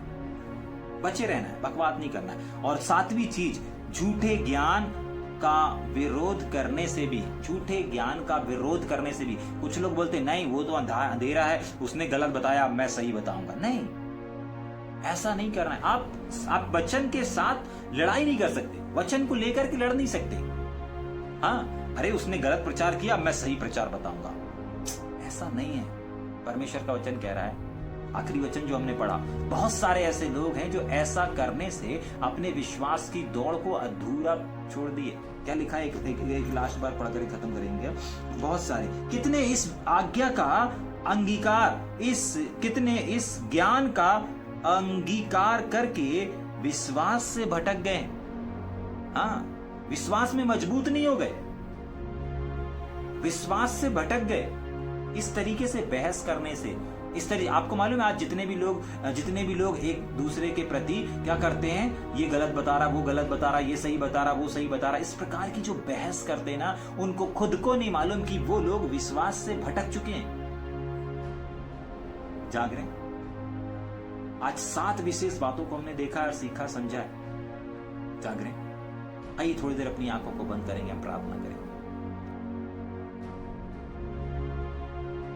बचे रहना है, बकवाद नहीं करना है। और सातवीं चीज, झूठे ज्ञान का विरोध करने से भी, झूठे ज्ञान का विरोध करने से भी। कुछ लोग बोलते नहीं, वो तो अंधेरा है, उसने गलत बताया, मैं सही बताऊंगा। नहीं, ऐसा नहीं करना है। आप वचन के साथ लड़ाई नहीं कर सकते, वचन को लेकर के लड़ नहीं सकते। हाँ, अरे उसने गलत प्रचार किया, मैं सही प्रचार बताऊंगा, ऐसा नहीं है। परमेश्वर का वचन कह रहा है, आखिरी वचन जो हमने पढ़ा, बहुत सारे ऐसे लोग हैं जो ऐसा करने से अपने विश्वास की दौड़ को अधूरा छोड़ दिए। क्या लिखा है, एक लास्ट बार पढ़कर खत्म करेंगे। बहुत सारे, कितने इस आज्ञा का अंगीकार, कितने इस ज्ञान का अंगीकार करके विश्वास से भटक गए। हाँ, विश्वास में मजबूत नहीं हो गए, विश्वास से भटक गए। इस तरीके से बहस करने से, इस तरह, आपको मालूम है आज जितने भी लोग एक दूसरे के प्रति क्या करते हैं, ये गलत बता रहा, वो गलत बता रहा, ये सही बता रहा, वो सही बता रहा, इस प्रकार की जो बहस करते हैं ना, उनको खुद को नहीं मालूम कि वो लोग विश्वास से भटक चुके हैं। जाग रहे हैं? आज 7 विशेष बातों को हमने देखा और सीखा, समझा है। जाग रहे हैं? आइए थोड़ी देर अपनी आंखों को बंद करेंगे, हम प्रार्थना करेंगे।